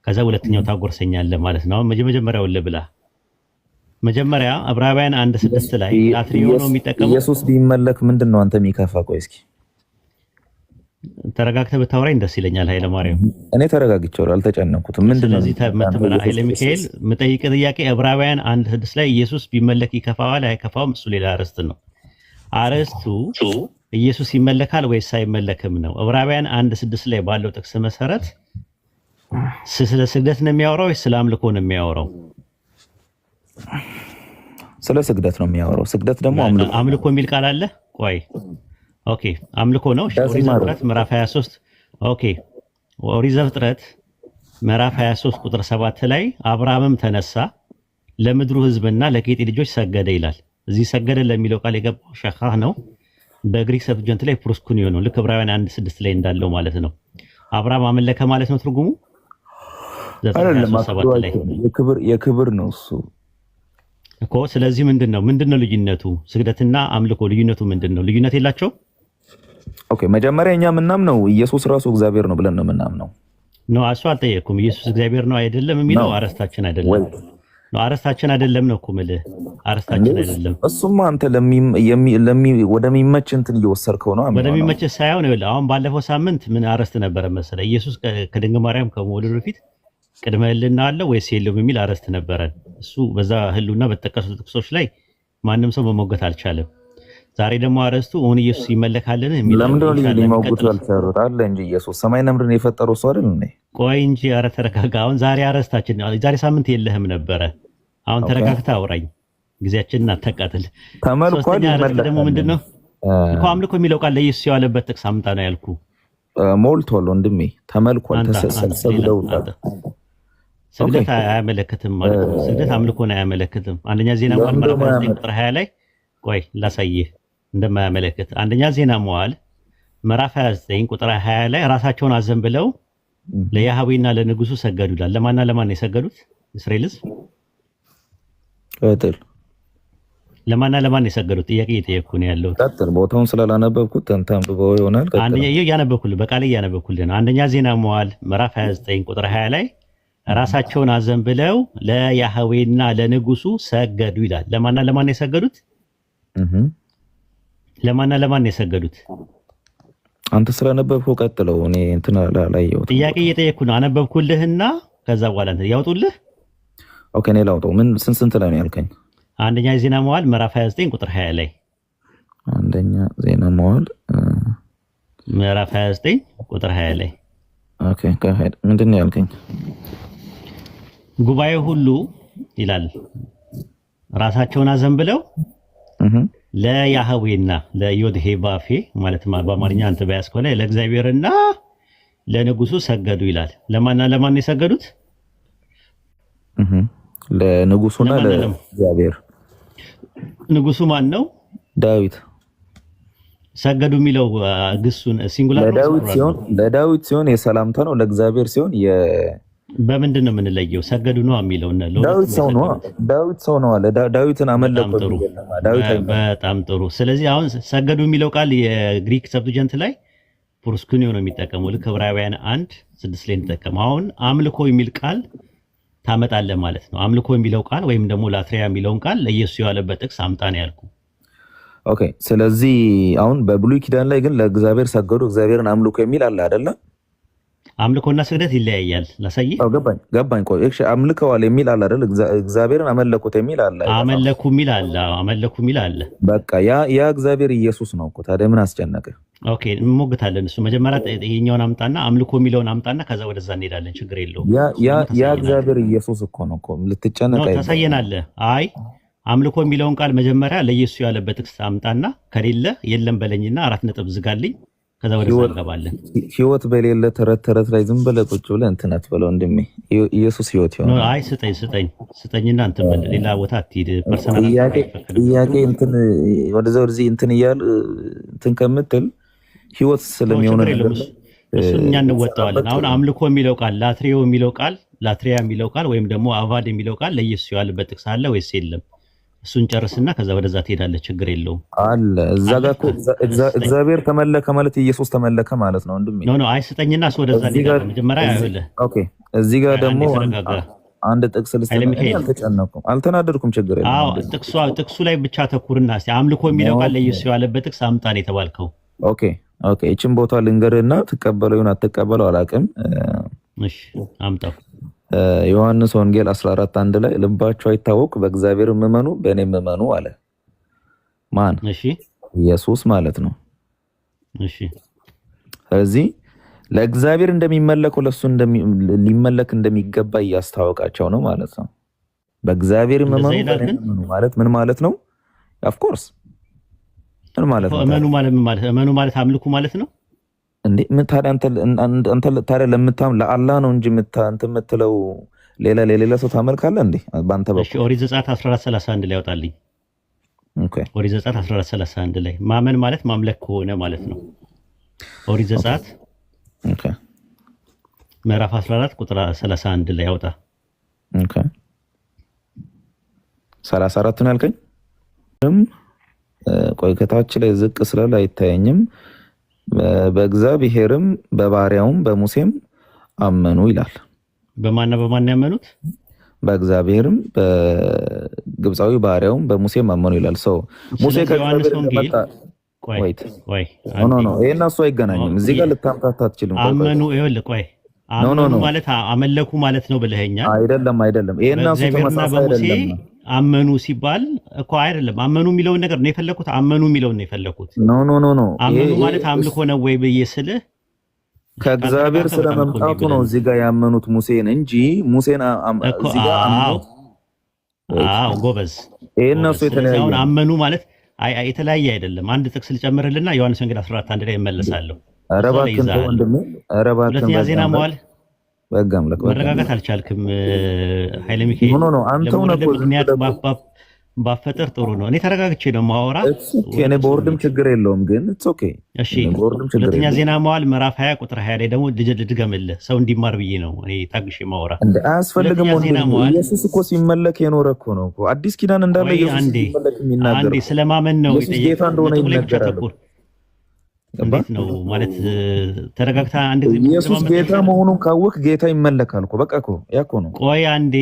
ከዛ ሁለተኛው ታጎርሰኛለህ ማለት ነው። መጀመሪያው ልብላ። መጀመሪያ ዕብራውያን 1:6 ላይ ላትሪዮ ነው የሚጠቀመው። ኢየሱስ ቢመለክ ምንድነው አንተ የሚከፋ? ቆይ እስኪ ተረጋግተህ ብታወራኝ ደስ ይለኛል። ኃይለ ማርያም እኔ ተረጋግቻለሁ፣ አልተጨነቅኩትም። ምንድነው ስለዚህ ተመተመና ኃይለ ሚካኤል መጠይቅ ጥያቄ ዕብራውያን 1:6 ላይ ኢየሱስ ቢመለክ ይከፋዋል አይከፋውም? እሱ ሌላ አርዕስት ነው። አርዕስቱ ኢየሱስ ይመለካል ወይስ አይመለክም ነው። ዕብራውያን 1:6 ላይ ባለው ጥቅስ መሰረት ስለ ስግደት ነው የሚያወራው ወይስ ስለ አምልኮ ነው የሚያወራው? ስለ ስግደት ነው የሚያወራው። ስግደት ደግሞ አምልኮ የሚል ቃል አለ። ቆይ ኦኬ፣ አምልኮ ነው። ኦሪት ዘፍጥረት ምዕራፍ 23 ኦኬ፣ ኦሪት ዘፍጥረት ምዕራፍ 23 ቁጥር 7 ላይ አብርሃምም ተነሳ ለምድሩ ሕዝብና ለኬጢ ልጆች ሰገደ ይላል። እዚህ ሰገደ ለሚለው ቃል የገባው ሸኻህ ነው። በግሪክ ሰብጀንት ላይ ፕሮስኩኒዮ ነው። ልክ ዕብራውያን 1:6 ላይ እንዳለው ማለት ነው። አብርሃም አመለከ ማለት ነው ትርጉሙ። የክብር ነው እሱ እኮ። ስለዚህ ምንድነው ልዩነቱ? ስግደትና አምልኮ ልዩነቱ ምንድነው? ልዩነት የላቸው። ኦኬ፣ መጀመሪያ እኛ የምናምነው ኢየሱስ ራሱ እግዚአብሔር ነው ብለን ነው የምናምነው። ነው እሱ አልጠየኩም። ኢየሱስ እግዚአብሔር ነው አይደለም የሚለው አረስታችን አይደለም ነው። አረስታችን አይደለም ነው እኮ የምልህ፣ አረስታችን አይደለም። እሱማ አንተ ወደሚመች እንትን እየወሰድከው ነው። ወደሚመች ሳይሆን ይኸውልህ፣ አሁን ባለፈው ሳምንት ምን አረስት ነበረ መሰለህ? ኢየሱስ ከድንግል ማርያም ከመወለዱ በፊት ቅድመ ህልና አለው ወይስ የለውም የሚል አረስት ነበረን። እሱ በዛ ህሉና በተጠቀሱ ጥቅሶች ላይ ማንም ሰው መሞገት አልቻለም። ዛሬ ደግሞ አረስቱ እውን ኢየሱስ ይመለካልን የሚል ለምንድነው ሊሞግቱ አልቻሉት? አለ እንጂ ኢየሱስ ሰማይና ምድርን የፈጠረው ሰው አይደል እንዴ? ቆይ እንጂ ኧረ ተረጋጋ። አሁን ዛሬ አረስታችን ዛሬ ሳምንት የለህም ነበረ። አሁን ተረጋግተህ አውራኝ፣ ጊዜያችንን አታቃጥል። ተመልኳል። ደግሞ ምንድነው እኮ አምልኮ የሚለው ቃል ለኢየሱስ የዋለበት ጥቅስ አምጣ ነው ያልኩ። ሞልቷል ወንድሜ፣ ተመልኳል። ተሰብስበውታል። ስግደት አያመለክትም ማለት ነው። ስግደት አምልኮን አያመለክትም። አንደኛ ዜና መዋዕል ምዕራፍ 9 ቁጥር 20 ላይ ቆይ ላሳይህ እንደማያመለክት። አንደኛ ዜና መዋዕል ምዕራፍ 29 ቁጥር 20 ላይ ራሳቸውን አዘንብለው ለያህዌና ለንጉሱ ሰገዱ ይላል። ለማንና ለማን ነው የሰገዱት? እስራኤል ሕዝብ ቀጥል። ለማንና ለማን ነው የሰገዱት? ጥያቄ እየጠየቅኩ ነው ያለሁት። ቀጥል። ቦታውን ስላላነበብኩት ተንብበው ይሆናል። ቀጥል። አንደኛ እያነበብኩልህ በቃል እያነበብኩልህ ነው። አንደኛ ዜና መዋዕል ምዕራፍ 29 ቁጥር 20 ላይ ራሳቸውን አዘንብለው ለያህዌና ለንጉሱ ሰገዱ ይላል። ለማንና ለማን ነው የሰገዱት? ለማንና ለማን ነው የሰገዱት? አንተ ስላነበብከው ቀጥለው። እኔ እንትን አላየሁትም። ጥያቄ እየጠየቅኩ ነው። አነበብኩልህና ከዛ በኋላ እንትን ያውጡልህ። ኦኬ፣ እኔ ላውጣው። ምን ስንት ላይ ነው ያልከኝ? አንደኛ ዜና መዋዕል ምዕራፍ 29 ቁጥር 20 ላይ። አንደኛ ዜና መዋዕል ምዕራፍ 29 ቁጥር 20 ላይ። ኦኬ፣ ከሄድ ምንድን ነው ያልከኝ? ጉባኤ ሁሉ ይላል ራሳቸውን አዘንብለው ለያህዌና ለዮድሄ ባፌ ማለት በአማርኛ አንተ በያዝ ከሆነ ለእግዚአብሔርና ለንጉሱ ሰገዱ ይላል። ለማንና ለማን የሰገዱት? ለንጉሱና ለእግዚአብሔር። ንጉሱ ማን ነው? ዳዊት። ሰገዱ የሚለው ግሱን ሲንጉላር ለዳዊት ሲሆን የሰላምታ ነው። ለእግዚአብሔር ሲሆን በምንድን ነው የምንለየው? ሰገዱ ነው የሚለው ዳዊት ሰው ነው አለ። ዳዊትን አመለኩ። በጣም ጥሩ። ስለዚህ አሁን ሰገዱ የሚለው ቃል የግሪክ ሰብጀንት ላይ ፕሮስኩኒዮ ነው የሚጠቀመው። ልክ ዕብራውያን 1:6 ላይ እንጠቀመው። አሁን አምልኮ የሚል ቃል ታመጣለህ ማለት ነው። አምልኮ የሚለው ቃል ወይም ደግሞ ላትሪያ የሚለውን ቃል ለኢየሱስ የዋለበት ጥቅስ አምጣ ነው ያልኩ። ኦኬ፣ ስለዚህ አሁን በብሉይ ኪዳን ላይ ግን ለእግዚአብሔር ሰገዱ፣ እግዚአብሔርን አምልኮ የሚል አለ አይደለ? አምልኮና ስግደት ይለያያል። ላሳይህ። ገባኝ። ቆይ እሺ፣ አምልከዋል የሚል አለ አይደል? እግዚአብሔርን አመለኩት የሚል አለ። አመለኩ የሚል አለ። በቃ ያ እግዚአብሔር ኢየሱስ ነው እኮ። ታዲያ ምን አስጨነቀ? ኦኬ፣ እንሞግታለን። እሱ መጀመሪያ ይሄኛውን አምጣና አምልኮ የሚለውን አምጣና ከዛ ወደዛ እንሄዳለን። ችግር የለውም። ያ እግዚአብሔር ኢየሱስ እኮ ነው እኮ። ልትጨነቅ ነው። ታሳየናለህ። አይ አምልኮ የሚለውን ቃል መጀመሪያ ለኢየሱስ ያለበት ጥቅስ አምጣና ከሌለ የለም በለኝና 4 ነጥብ ዝጋልኝ። ከዛ ወደዛ እንገባለን። ህይወት በሌለ ተረት ላይ ዝም ብለህ ቁጭ ብለህ እንትን አትበለው ወንድሜ። ኢየሱስ ህይወት ይሆናል። አይ ስጠኝና እንትን በል። ሌላ ቦታ አትሂድ። ፐርሰናል ጥያቄ እንትን ወደዚህ እንትን እያል እንትን ከምትል ህይወት ስለሚሆን እሱን እኛ እንወጣዋለን። አሁን አምልኮ የሚለው ቃል ላትሪያ የሚለው ቃል ወይም ደግሞ አቫድ የሚለው ቃል ለኢየሱስ ያለበት ጥቅስ አለ ወይስ የለም? እሱን ጨርስና ከዛ ወደዛ ትሄዳለህ። ችግር የለውም አለ እዛ ጋር እኮ እግዚአብሔር ተመለከ ማለት ኢየሱስ ተመለከ ማለት ነው። ወንድሜ ኖ አይስጠኝና እሱ ወደዛ እንሄዳለን። መጀመሪያ አይደለ። ኦኬ እዚህ ጋር ደግሞ አንድ ጥቅስ ልስጥልኝ። አልተጨነኩም፣ አልተናደድኩም። ችግር የለም። አዎ ጥቅሱ ላይ ብቻ ተኩርና እስቲ አምልኮ የሚለው ቃል ለኢየሱስ ያለበት ጥቅስ አምጣን የተባልከው። ኦኬ እቺን ቦታ ልንገርህና ትቀበለው ይሁን አትቀበለው አላውቅም። እሺ አምጣው። ዮሐንስ ወንጌል 14:1 ላይ ልባችሁ አይታወቅ በእግዚአብሔር እመኑ በእኔም እመኑ አለ። ማን? እሺ ኢየሱስ ማለት ነው። እሺ ስለዚህ ለእግዚአብሔር እንደሚመለከው ለሱ ሊመለክ እንደሚገባ እያስታወቃቸው ነው ማለት ነው። በእግዚአብሔር እመኑ ማለት ምን ማለት ነው? ኦፍ ኮርስ ምን ማለት ነው? እመኑ ማለት አምልኩ ማለት ነው እንዴ? ምን ታዲያ አንተ ታዲያ ለምታም ለአላህ ነው እንጂ አንተ የምትለው ሌላ ሰው ታመልካለህ እንዴ? በአንተ በኩል እሺ ኦሪት ዘጸአት 14:31 ላይ ያወጣልኝ። ኦኬ ኦሪት ዘጸአት 14:31 ላይ ማመን ማለት ማምለክ ከሆነ ማለት ነው። ኦሪት ዘጸአት ኦኬ ምዕራፍ 14 ቁጥር 31 ላይ ያወጣ። ኦኬ 34 ነው ያልከኝ? ቆይ ከታች ላይ ዝቅ ስላለ አይታየኝም። በእግዚአብሔርም በባሪያውም በሙሴም አመኑ ይላል። በማን ያመኑት? በእግዚአብሔርም በግብፃዊ ባሪያውም በሙሴም አመኑ ይላል። ሰው ሙሴ ከእግዚአብሔር እንደመጣ ኖ ይሄና እሱ አይገናኝም። እዚህ ጋር ልታምታታ አትችልም። አመኑ ይኸውልህ፣ ቆይ አመኑ ማለት አመለኩ ማለት ነው ብለኸኛል። አይደለም ይሄና እሱ ተመሳሳይ አይደለም። አመኑ ሲባል እኮ አይደለም አመኑ የሚለውን ነገር ነው የፈለኩት። አመኑ የሚለውን ነው የፈለኩት። ኖ አመኑ ማለት አምልኮ ነው ወይ ብዬ ስልህ ከእግዚአብሔር ስለመምጣቱ ነው እዚህ ጋር ያመኑት ሙሴን እንጂ ሙሴን እዚህ ጋር አመኑት። አዎ ጎበዝ። ይሄና እሱ የተለያየ ነው። አመኑ ማለት የተለያየ አይደለም። አንድ ጥቅስ ልጨምርልና ዮሐንስ ወንጌል 14:1 ላይ እመለሳለሁ። ኧረ እባክህ ወንድሜ፣ ኧረ እባክህ ሁለተኛ ዜና መዋዕል በጋም መረጋጋት አልቻልክም። ኃይለ ሚካኤል ኖ አንተው ነው ምክንያት ባፈጠር ጥሩ ነው። እኔ ተረጋግቼ ነው ማወራ። እኔ ቦርድም ችግር የለውም ግን ኢትስ ኦኬ። እሺ ሁለተኛ ዜና መዋዕል ምዕራፍ 20 ቁጥር 20 ላይ ደግሞ ልድገምልህ፣ ሰው እንዲማር ብዬ ነው እኔ ታግሼ ማወራ። አያስፈልግም። ኢየሱስ እኮ ሲመለክ የኖረ እኮ ነው እኮ አዲስ ኪዳን እንዳለ ኢየሱስ ሲመለክ የሚናገር አንዴ ስለማመን ነው ጌታ እንደሆነ ይናገራል። እንዴት ነው ማለት ተረጋግታ አንድ ጊዜ ኢየሱስ ጌታ መሆኑን ካወቅ ጌታ ይመለካል እኮ በቃ እኮ ያ እኮ ነው። ቆይ አንዴ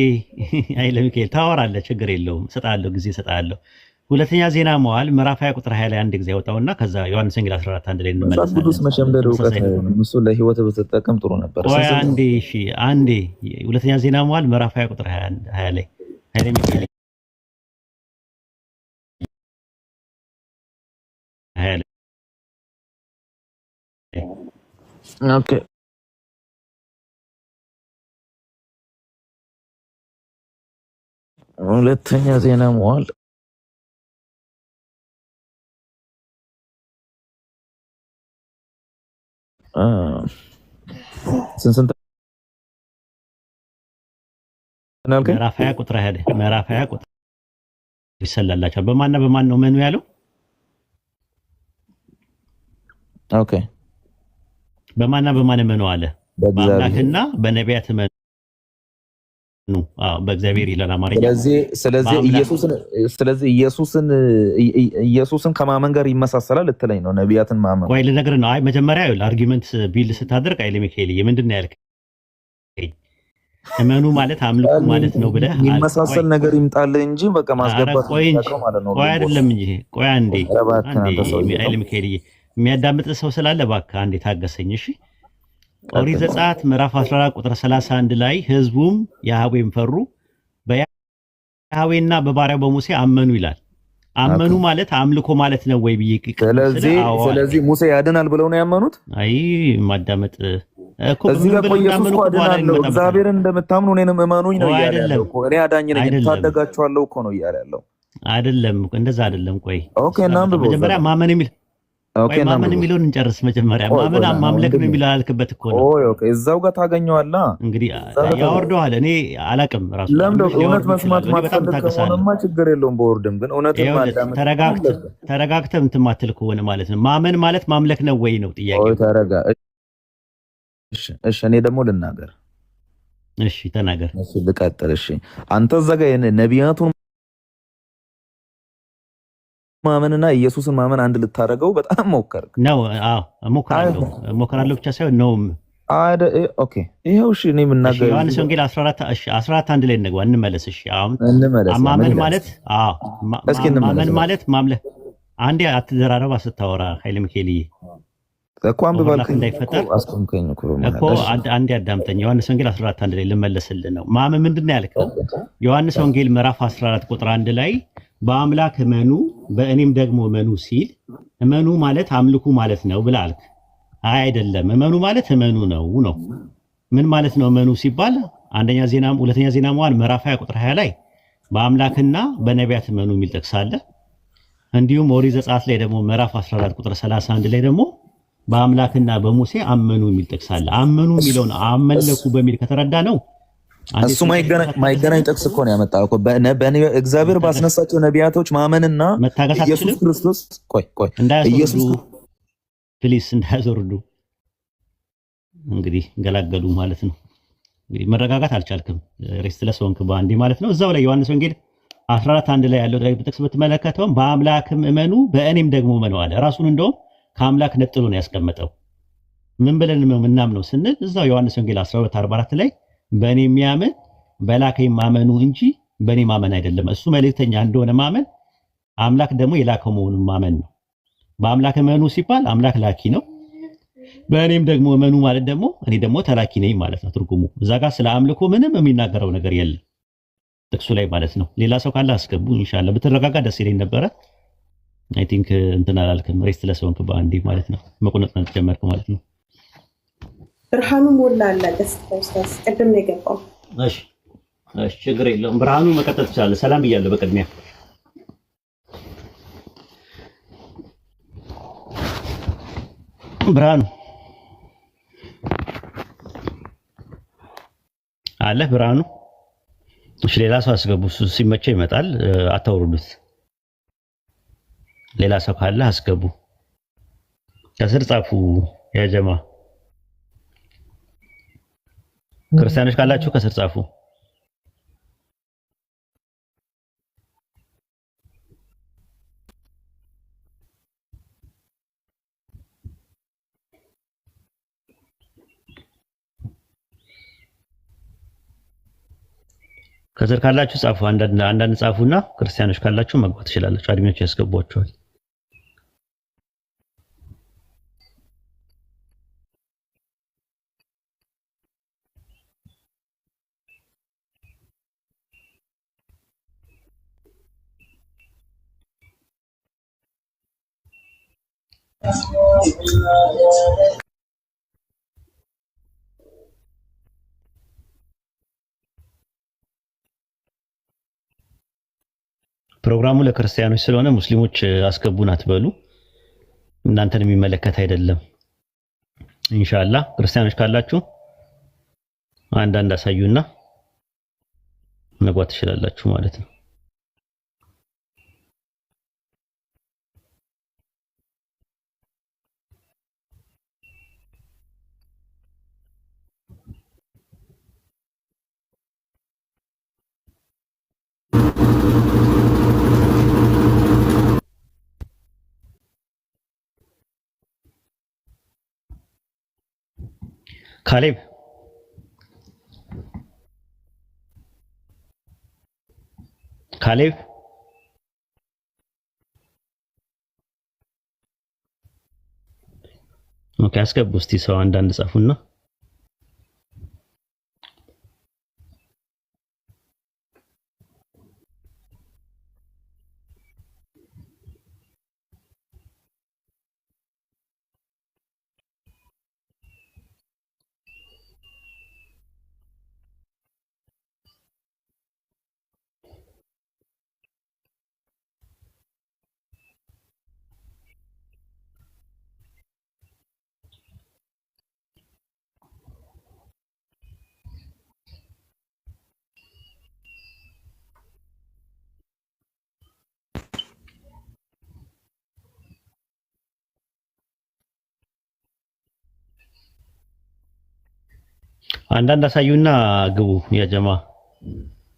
ኃይለ ሚካኤል ታወራለህ፣ ችግር የለውም እሰጥሃለሁ፣ ጊዜ እሰጥሃለሁ። ሁለተኛ ዜና መዋዕል ምዕራፍ 20 ቁጥር 20 ላይ አንድ ጊዜ ያወጣውና ከዛ ዮሐንስ ወንጌል 14:1 ላይ እንመለሳለን። ቅዱስ መሸምደድ እውቀት አይሆንም። እሱ ለህይወት ብትጠቀም ጥሩ ነበር። ቆይ አንዴ አንዴ ሁለተኛ ዜና መዋዕል ምዕራፍ 20 ቁጥር 20 ላይ ኃይለ ሚካኤል ኦኬ ሁለተኛ ዜና መዋዕል ስንት ምዕራፍ 20 ቁጥር 20 ምዕራፍ 20 ቁጥር ይሰላላቸው በማን ነው መኑ ያለው? ኦኬ በማን መኑ አለ? በአምላክና በነቢያት መኑ። በእግዚአብሔር ይላል አማርኛ። ስለዚህ ኢየሱስን ከማመን ጋር ይመሳሰላል ልትለኝ ነው? ነቢያትን ማመን ቆይ ልነግርህ ነው። አይ መጀመሪያ አርጊመንት ቢል ስታደርግ ኃይለ ሚካኤል ምንድን ነው ያልከኝ? እመኑ ማለት አምልኩ ማለት ነው ብለህ የሚመሳሰል ነገር ይምጣልህ እንጂ በቃ ማስገባት ማለት ነው። ቆይ አይደለም እንጂ ቆይ አንዴ ኃይለ ሚካኤል የሚያዳምጥ ሰው ስላለ እባክህ አንዴ ታገሰኝ እሺ። ኦሪት ዘጸአት ምዕራፍ 14 ቁጥር 31 ላይ ህዝቡም ያህዌን ፈሩ በያህዌና በባሪያው በሙሴ አመኑ ይላል። አመኑ ማለት አምልኮ ማለት ነው ወይ ብዬ ስለዚህ ሙሴ ያድናል ብለው ነው ያመኑት። አይ ማዳመጥ እኮ እዚህ ጋር ኢየሱስ አድናለሁ እግዚአብሔርን እንደምታምኑ እኔንም እመኑኝ ነው እያለ ያለው እኮ። እኔ አዳኝ ነኝ ታደጋችኋለሁ እኮ ነው እያለ ያለው አይደለም። እንደዛ አይደለም። ቆይ ኦኬ እናም መጀመሪያ ማመን የሚል ማመን የሚለውን እንጨርስ። መጀመሪያ ማመን ማምለክ ነው የሚለው አልክበት እኮ ነው። ኦኬ እዛው ጋር ታገኘዋለህ እንግዲህ ያወርደዋል። እኔ አላቅም ራሱ ለምዶ እውነት መስማት ማትፈልግማ ችግር የለውም። በወርድም ግን እውነት ማዳመጥ ተረጋግተህ እንትን ማትል ከሆነ ማለት ነው ማመን ማለት ማምለክ ነው ወይ ነው ጥያቄው። ተረጋ እሺ እኔ ደግሞ ልናገር። እሺ ተናገር። እሺ ልቀጥል። እሺ አንተ እዛ ጋር ነቢያቱን ማመንና ኢየሱስን ማመን አንድ ልታደርገው በጣም ሞከርክ ነው። አዎ ሞከራለሁ ብቻ ሳይሆን ነው። ኦኬ ይሄው እሺ፣ እኔ የምናገር ዮሐንስ ወንጌል 14 አንድ ላይ እንግባ እንመለስ። እሺ አሁን ማመን ማለት ማመን ማለት ማምለክ። አንዴ አትዘራረባ ስታወራ ኃይለ ሚካኤል እኮ አንብባልክ እንዳይፈጠር እኮ አንዴ አዳምጠኝ። ዮሐንስ ወንጌል 14 አንድ ላይ ልመለስልህ ነው። ማመን ምንድነው ያልከው? ዮሐንስ ወንጌል ምዕራፍ 14 ቁጥር 1 ላይ በአምላክ እመኑ በእኔም ደግሞ እመኑ ሲል እመኑ ማለት አምልኩ ማለት ነው ብለህ አልክ። አይ አይደለም፣ እመኑ ማለት እመኑ ነው። ምን ማለት ነው እመኑ ሲባል ሁለተኛ ዜና መዋዕል ምዕራፍ 20 ቁጥር 20 ላይ በአምላክና በነቢያት እመኑ የሚል ጥቅስ አለ። እንዲሁም ኦሪት ዘጸአት ላይ ደግሞ ምዕራፍ 14 ቁጥር 31 ላይ ደግሞ በአምላክና በሙሴ አመኑ የሚል ጥቅስ አለ። አመኑ የሚለውን አመለኩ በሚል ከተረዳ ነው እሱ ማይገናኝ ጥቅስ እኮ ነው ያመጣው እኮ እግዚአብሔር ባስነሳቸው ነቢያቶች ማመንና ኢየሱስ ክርስቶስ ኢየሱስ ፕሊስ እንዳያዞርዱ እንግዲህ ገላገሉ ማለት ነው። እንግዲህ መረጋጋት አልቻልክም፣ ሬስትለስ ሆንክ በአንዴ ማለት ነው። እዛው ላይ ዮሐንስ ወንጌል 14 አንድ ላይ ያለው ጥቅስ ብትመለከተው በአምላክም እመኑ በእኔም ደግሞ እመኑ አለ። ራሱን እንደውም ከአምላክ ነጥሎ ነው ያስቀመጠው። ምን ብለን ምናምነው ስንል እዛው ዮሐንስ ወንጌል 12:44 ላይ በእኔ የሚያምን በላከኝ ማመኑ እንጂ በእኔ ማመን አይደለም። እሱ መልእክተኛ እንደሆነ ማመን፣ አምላክ ደግሞ የላከው መሆኑን ማመን ነው። በአምላክ እመኑ ሲባል አምላክ ላኪ ነው። በእኔም ደግሞ እመኑ ማለት ደግሞ እኔ ደግሞ ተላኪ ነኝ ማለት ነው ትርጉሙ። እዛ ጋር ስለ አምልኮ ምንም የሚናገረው ነገር የለም ጥቅሱ ላይ ማለት ነው። ሌላ ሰው ካለ አስገቡ ኢንሻአላህ። ብትረጋጋ ደስ ይለኝ ነበረ። አይ ቲንክ እንትን አላልክም፣ ሬስትለስ ሆንክ በአንዴ ማለት ነው። መቆነጥነጥ ጀመርክ ማለት ነው። ብርሃኑ ሞላ አለ ደስታውስ ቅድም ነው የገባው። እሺ ችግር የለውም። ብርሃኑ መቀጠል ትችላለህ። ሰላም እያለሁ በቅድሚያ ብርሃኑ አለ ብርሃኑ። እሺ ሌላ ሰው አስገቡ። እሱ ሲመቸው ይመጣል። አታውርዱት። ሌላ ሰው ካለ አስገቡ። ከስር ጻፉ ያ ጀማ። ክርስቲያኖች ካላችሁ ከስር ጻፉ። ከስር ካላችሁ ጻፉ። አንዳንድ ጻፉና ክርስቲያኖች ካላችሁ መግባት ትችላላችሁ። አድሚኖች ያስገቧቸዋል። ፕሮግራሙ ለክርስቲያኖች ስለሆነ ሙስሊሞች አስገቡን አትበሉ። እናንተን የሚመለከት አይደለም። ኢንሻአላህ ክርስቲያኖች ካላችሁ አንዳንድ አሳዩና መግባት ትችላላችሁ ማለት ነው። ካሌብ ኦኬ፣ አስገቡ እስቲ ሰው አንዳንድ ጻፉና አንዳንድ አሳዩና ግቡ። ያ ጀማ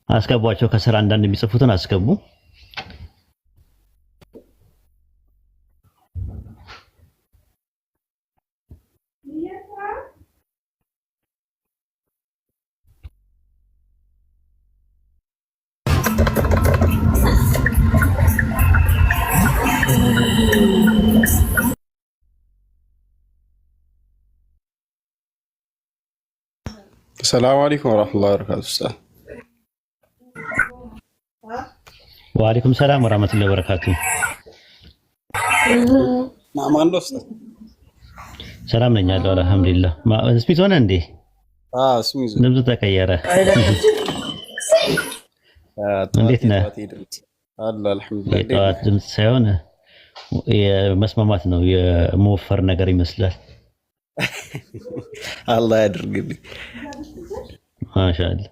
አስገቧቸው። ከስራ አንዳንድ የሚጽፉትን አስገቡ። السلام عليكم ورحمة الله وبركاته أستاذ. وعليكم السلام ورحمة الله وبركاته. نعم عنده أستاذ. ሰላም ነኝ አለው አልሐምዱሊላህ። ስፒት ሆነ እንዴ? اسمي زين. ድምፁ ተቀየረ። እንዴት ነህ? الله الحمد لله. የጠዋት ድምፅ ሳይሆን የመስማማት ነው፣ የመወፈር ነገር ይመስላል። الله ያድርግልኝ። ማሻአላህ።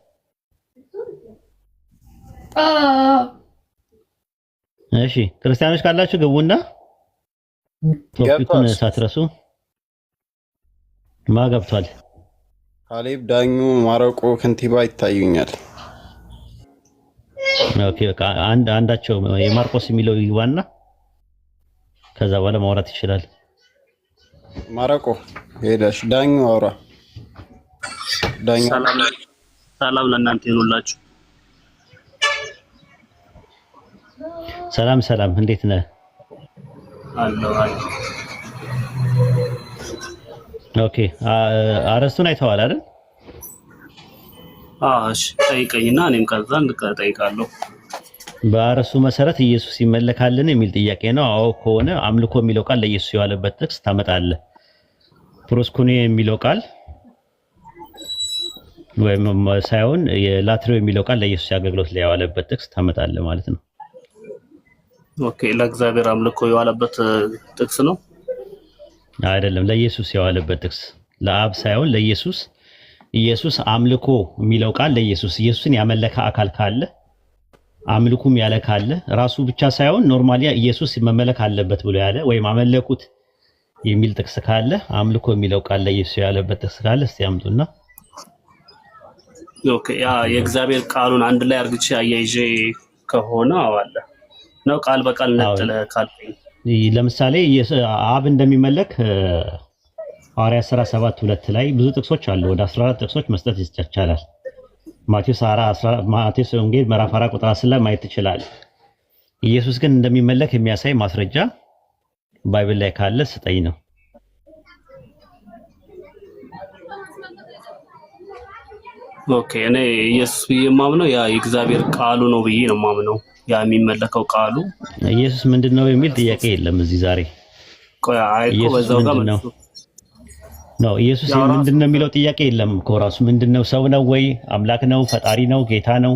እሺ ክርስቲያኖች ካላችሁ ግቡና ቶፒኩን ሳትረሱ። ማ ገብቷል? ካሌብ ዳኙ ማረቆ ከንቲባ ይታዩኛል። ኦኬ አንዳቸው የማርቆስ የሚለው ይዋና ከዛ በኋላ ማውራት ይችላል። ማረቆ ሄዳሽ ዳኙ አውራ። ዳኙ ሰላም ለእናንተ ይሁንላችሁ። ሰላም እንዴት ነህ? አለሁ። ኦኬ አረስቱን አይተዋል አይደል? እሺ ጠይቀኝና እኔም ከዛ እንጠይቃለሁ። በአረሱ መሰረት ኢየሱስ ይመለካልን የሚል ጥያቄ ነው። አዎ ከሆነ አምልኮ የሚለው ቃል ለኢየሱስ የዋለበት ጥቅስ ታመጣለህ። ፕሮስኩኒ የሚለው ቃል ወይም ሳይሆን የላትሪዮ የሚለው ቃል ለኢየሱስ አገልግሎት ላይ የዋለበት ጥቅስ ታመጣለህ ማለት ነው። ኦኬ ለእግዚአብሔር አምልኮ የዋለበት ጥቅስ ነው አይደለም፣ ለኢየሱስ የዋለበት ጥቅስ ለአብ ሳይሆን ለኢየሱስ። ኢየሱስ አምልኮ የሚለው ቃል ለኢየሱስ ኢየሱስን ያመለከ አካል ካለ አምልኩም ያለ ካለ ራሱ ብቻ ሳይሆን ኖርማሊ ኢየሱስ መመለክ አለበት ብሎ ያለ ወይም አመለኩት የሚል ጥቅስ ካለ አምልኮ የሚለው ቃል ለኢየሱስ ያለበት ጥቅስ ካለ እስቲ አምጡና። ኦኬ ያ የእግዚአብሔር ቃሉን አንድ ላይ አርግቼ አያይዤ ከሆነ አዋለ ነው ቃል በቃል ነጥለ ካልኩኝ ለምሳሌ አብ እንደሚመለክ ሐዋርያት ሥራ 7:2 ላይ ብዙ ጥቅሶች አሉ። ወደ 14 ጥቅሶች መስጠት ይቻላል። ማቴዎስ ወንጌል ምዕራፍ 4 ቁጥር 10 ላይ ማየት ትችላለህ። ኢየሱስ ግን እንደሚመለክ የሚያሳይ ማስረጃ ባይብል ላይ ካለ ስጠኝ ነው። ኦኬ እኔ ኢየሱስ ብዬ የማምነው ያ የእግዚአብሔር ቃሉ ነው ብዬ ነው የማምነው። ያ የሚመለከው ቃሉ ኢየሱስ ምንድነው የሚል ጥያቄ የለም እዚህ ዛሬ። ቆይ አይኮ በዛው ጋር ነው ኢየሱስ ምንድነው የሚለው ጥያቄ የለም እኮ ራሱ ምንድነው? ሰው ነው ወይ አምላክ ነው ፈጣሪ ነው ጌታ ነው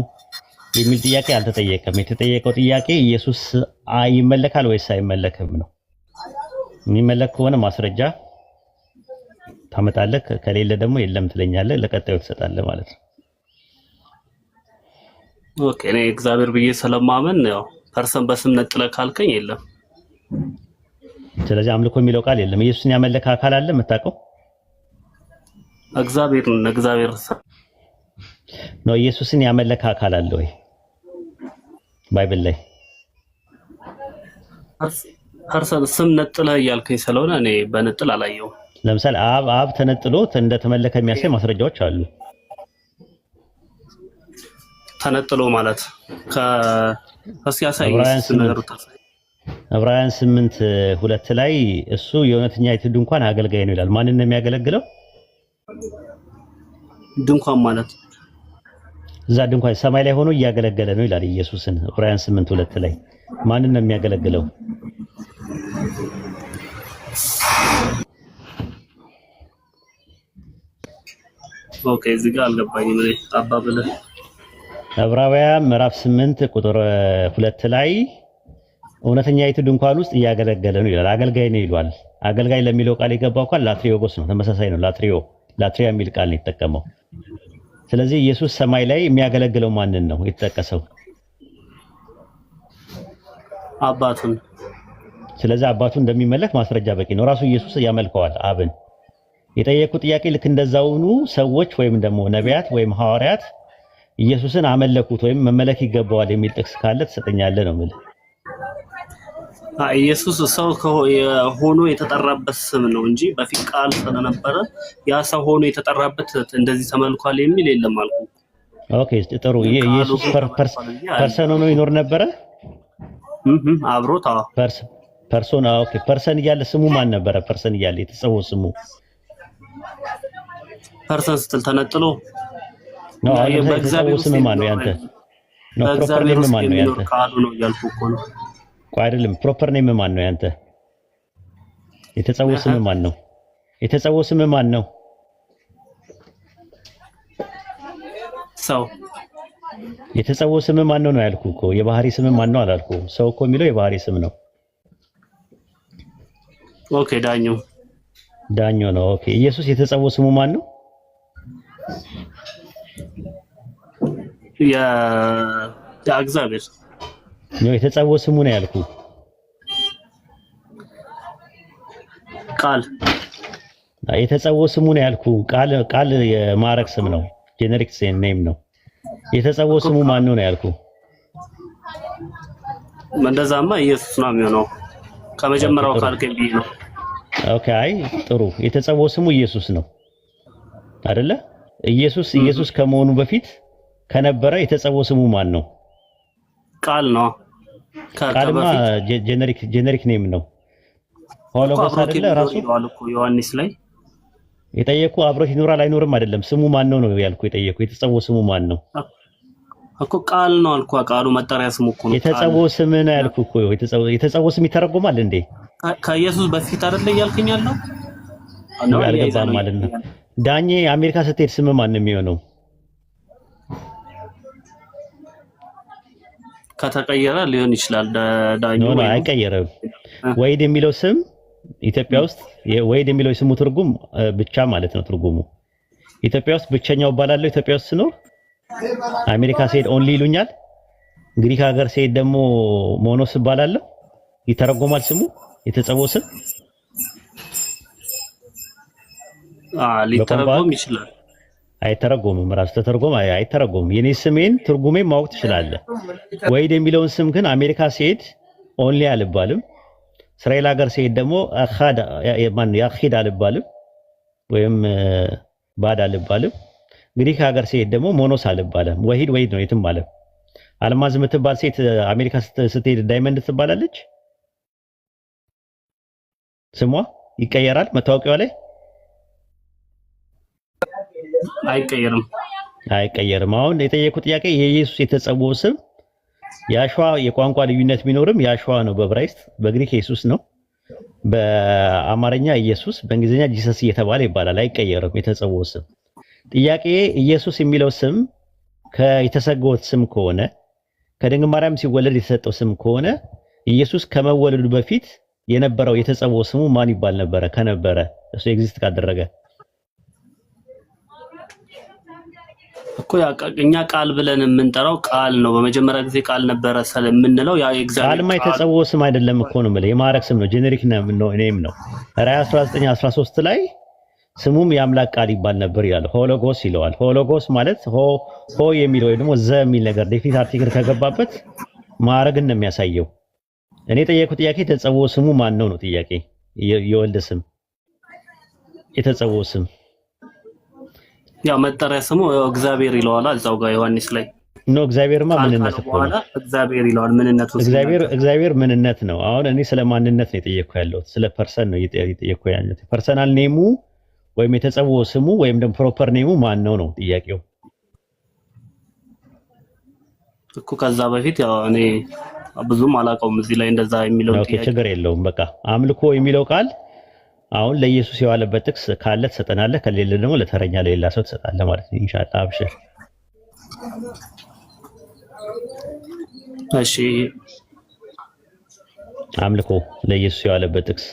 የሚል ጥያቄ አልተጠየቀም። የተጠየቀው ጥያቄ ኢየሱስ ይመለካል ወይስ አይመለክም ነው። የሚመለክ ከሆነ ማስረጃ ታመጣለህ፣ ከሌለ ደግሞ የለም ትለኛለህ፣ ለቀጣዩ ትሰጣለህ ማለት ነው። ኦኬ እኔ እግዚአብሔር ብዬ ስለማመን ያው ፐርሰን በስም ነጥለ ካልከኝ የለም። ስለዚህ አምልኮ የሚለው ቃል የለም። ኢየሱስን ያመለከ አካል አለ የምታውቀው? እግዚአብሔር ነው። ኢየሱስን ያመለከ አካል አለ ወይ ባይብል ላይ? ፐርሰን ስም ነጥለ እያልከኝ ስለሆነ እኔ በነጥል አላየው። ለምሳሌ አብ ተነጥሎ እንደተመለከ የሚያሳይ ማስረጃዎች አሉ። ተነጥሎ ማለት ከሲያሳይ ዕብራውያን 8:2 ላይ እሱ የእውነተኛይቱ ድንኳን አገልጋይ ነው ይላል። ማንን ነው የሚያገለግለው? ድንኳን ማለት እዛ ድንኳን ሰማይ ላይ ሆኖ እያገለገለ ነው ይላል ኢየሱስን። ዕብራውያን 8:2 ላይ ማንን ነው የሚያገለግለው? ኦኬ እዚህ ጋር አልገባኝም እኔ አባብለ ዕብራውያን ምዕራፍ 8 ቁጥር 2 ላይ እውነተኛይቱ ድንኳን ውስጥ እያገለገለ ነው ይላል። አገልጋይ ነው ይሏል። አገልጋይ ለሚለው ቃል የገባው ቃል ላትሪዮጎስ ነው፣ ተመሳሳይ ነው። ላትሪያ የሚል ቃል ነው የተጠቀመው። ስለዚህ ኢየሱስ ሰማይ ላይ የሚያገለግለው ማንን ነው የተጠቀሰው? አባቱን። ስለዚህ አባቱ እንደሚመለክ ማስረጃ በቂ ነው። ራሱ ኢየሱስ ያመልከዋል አብን። የጠየቁ ጥያቄ ልክ እንደዛውኑ ሰዎች ወይም ደግሞ ነቢያት ወይም ሐዋርያት ኢየሱስን አመለኩት ወይም መመለክ ይገባዋል የሚል ጥቅስ ካለ ትሰጠኛለህ ነው የምልህ። ኢየሱስ ሰው ሆኖ የተጠራበት ስም ነው እንጂ በፊት ቃል ስለነበረ ያ ሰው ሆኖ የተጠራበት እንደዚህ ተመልኳል የሚል የለም አልኩ። ኦኬ ጥሩ። ኢየሱስ ፐርሰን ሆኖ ይኖር ነበረ? አብሮታ ፐርሶን። ኦኬ ፐርሰን እያለ ስሙ ማን ነበረ? ፐርሰን እያለ የተሰወው ስሙ ፐርሰን ስትል ተነጥሎ ነው አሁን የተጸውዖ ስም ማን ነው ያንተ? ነው ፕሮፐር ኔም ማን ነው ያንተ? ቃሉ ነው እያልኩ እኮ ነው። ቆይ አይደለም፣ ፕሮፐር ኔም ማን ነው ያንተ? የተጸውዖ ስም ማን ነው? የተጸውዖ ስም ማን ነው? ሰው የተጸውዖ ስም ማን ነው ያልኩህ እኮ። የባህሪ ስም ማን ነው አላልኩህ። ሰው እኮ የሚለው የባህሪ ስም ነው። ኦኬ ዳኞ ነው። ኦኬ ኢየሱስ የተጸውዖ ስሙ ማን ነው? ያ እግዚአብሔር ነው የተጸውዖ ስሙ ነው ያልኩህ። ቃል የተጸውዖ ስሙ ነው ያልኩህ። ቃል የማዕረግ ስም ነው። ጄኔሪክ ኔም ነው። የተጸውዖ ስሙ ማን ነው ያልኩህ። እንደዛማ ኢየሱስ ነው የሚሆነው ከመጀመሪያው ካልከኝ ነው። ኦኬ አይ ጥሩ። የተጸውዖ ስሙ ኢየሱስ ነው አይደለ? ኢየሱስ ከመሆኑ በፊት ከነበረ የተጸውዖ ስሙ ማን ነው? ቃል ነው። ቃልማ ጄኔሪክ ኔም ነው። ሆሎጎስ አይደለ? ራሱ ዮሐንስ ላይ የጠየቁ አብሮት ይኖራል አይኖርም አይደለም። ስሙ ማን ነው ያልኩ። የጠየቁ የተጸውዖ ስሙ ማን ነው እኮ ቃል ነው አልኩ። ቃሉ መጠሪያ ስሙ እኮ ነው። የተጸውዖ ስም ነው ያልኩ እኮ። የተጸውዖ ስም ይተረጎማል እንዴ? ከኢየሱስ በፊት አይደለ እያልከኝ ያለው? አልገባም ማለት ነው። ዳኜ አሜሪካ ስትሄድ ስም ማን ነው የሚሆነው? ከተቀየረ ሊሆን ይችላል። ዳኙ ነው አይቀየርም። ወይድ የሚለው ስም ኢትዮጵያ ውስጥ ወይድ የሚለው የስሙ ትርጉም ብቻ ማለት ነው። ትርጉሙ ኢትዮጵያ ውስጥ ብቸኛው እባላለሁ። ኢትዮጵያ ውስጥ ስኖር አሜሪካ ስሄድ ኦንሊ ይሉኛል። ግሪክ ሀገር ስሄድ ደግሞ ሞኖስ እባላለሁ። ይተረጎማል ስሙ የተጸውዖ ስም? ሊተረጎም ይችላል። አይተረጎምም። ራሱ ተተርጎም አይተረጎምም። የኔ ስሜን ትርጉሜን ማወቅ ትችላለህ። ወይድ የሚለውን ስም ግን አሜሪካ ስሄድ ኦንሊ አልባልም። እስራኤል ሀገር ሲሄድ ደግሞ ያኺድ አልባልም ወይም ባድ አልባልም። ግሪክ ሀገር ሲሄድ ደግሞ ሞኖስ አልባልም። ወሂድ ነው የትም ማለት። አልማዝ የምትባል ሴት አሜሪካ ስትሄድ ዳይመንድ ትባላለች። ስሟ ይቀየራል መታወቂያዋ ላይ? አይቀየርም። አሁን የጠየቁት ጥያቄ የኢየሱስ የተጸውዖ ስም ያሸዋ የቋንቋ ልዩነት ቢኖርም ያሸዋ ነው። በዕብራይስጥ በግሪክ ኢየሱስ ነው። በአማርኛ ኢየሱስ፣ በእንግሊዝኛ ጂሰስ እየተባለ ይባላል። አይቀየርም የተጸውዖ ስም። ጥያቄ ኢየሱስ የሚለው ስም የተሰገወት ስም ከሆነ ከድንግል ማርያም ሲወለድ የተሰጠው ስም ከሆነ ኢየሱስ ከመወለዱ በፊት የነበረው የተጸውዖ ስሙ ማን ይባል ነበረ? ከነበረ እሱ ኤግዚስት ካደረገ እኮ እኛ ቃል ብለን የምንጠራው ቃል ነው። በመጀመሪያ ጊዜ ቃል ነበረ የምንለው ያ እግዚአብሔር ቃልማ የተጸውዖ ስም አይደለም እኮ ነው የምልህ። የማዕረግ ስም ነው። ጄኔሪክ ኔም ነው። ራዕይ 19:13 ላይ ስሙም የአምላክ ቃል ይባል ነበር ይላል። ሆሎጎስ ይለዋል። ሆሎጎስ ማለት ሆ የሚለው ወይ ደግሞ ዘ የሚል ነገር ዴፊኒት አርቲክል ከገባበት ማዕረግን ነው የሚያሳየው። እኔ የጠየኩት ጥያቄ የተጸውዖ ስሙ ማን ነው ነው ጥያቄ። የወልድ ስም የተጸውዖ ስም ያው መጠሪያ ስሙ እግዚአብሔር ይለዋል እዛው ጋር ዮሐንስ ላይ ነው። እግዚአብሔርማ ምንነት እኮ ነው። እግዚአብሔር ይለዋል ምንነቱ። እግዚአብሔር ምንነት ነው። አሁን እኔ ስለ ማንነት ነው የጠየቅኩ ያለሁት፣ ስለ ፐርሰን ነው የጠየቅኩ ያለሁት። ፐርሰናል ኔሙ ወይም የተጸውዖ ስሙ ወይም ደግሞ ፕሮፐር ኔሙ ማን ነው ነው ጥያቄው እኮ። ከዛ በፊት ያው እኔ ብዙም አላውቀውም እዚህ ላይ እንደዛ የሚለው ጥያቄ። ኦኬ ችግር የለውም። በቃ አምልኮ የሚለው ቃል አሁን ለኢየሱስ የዋለበት ጥቅስ ካለ ትሰጠናለህ፣ ከሌለ ደግሞ ለተረኛ ለሌላ ሰው ትሰጣለህ ማለት ነው። ኢንሻአላህ አብሽር። እሺ አምልኮ ለኢየሱስ የዋለበት ጥቅስ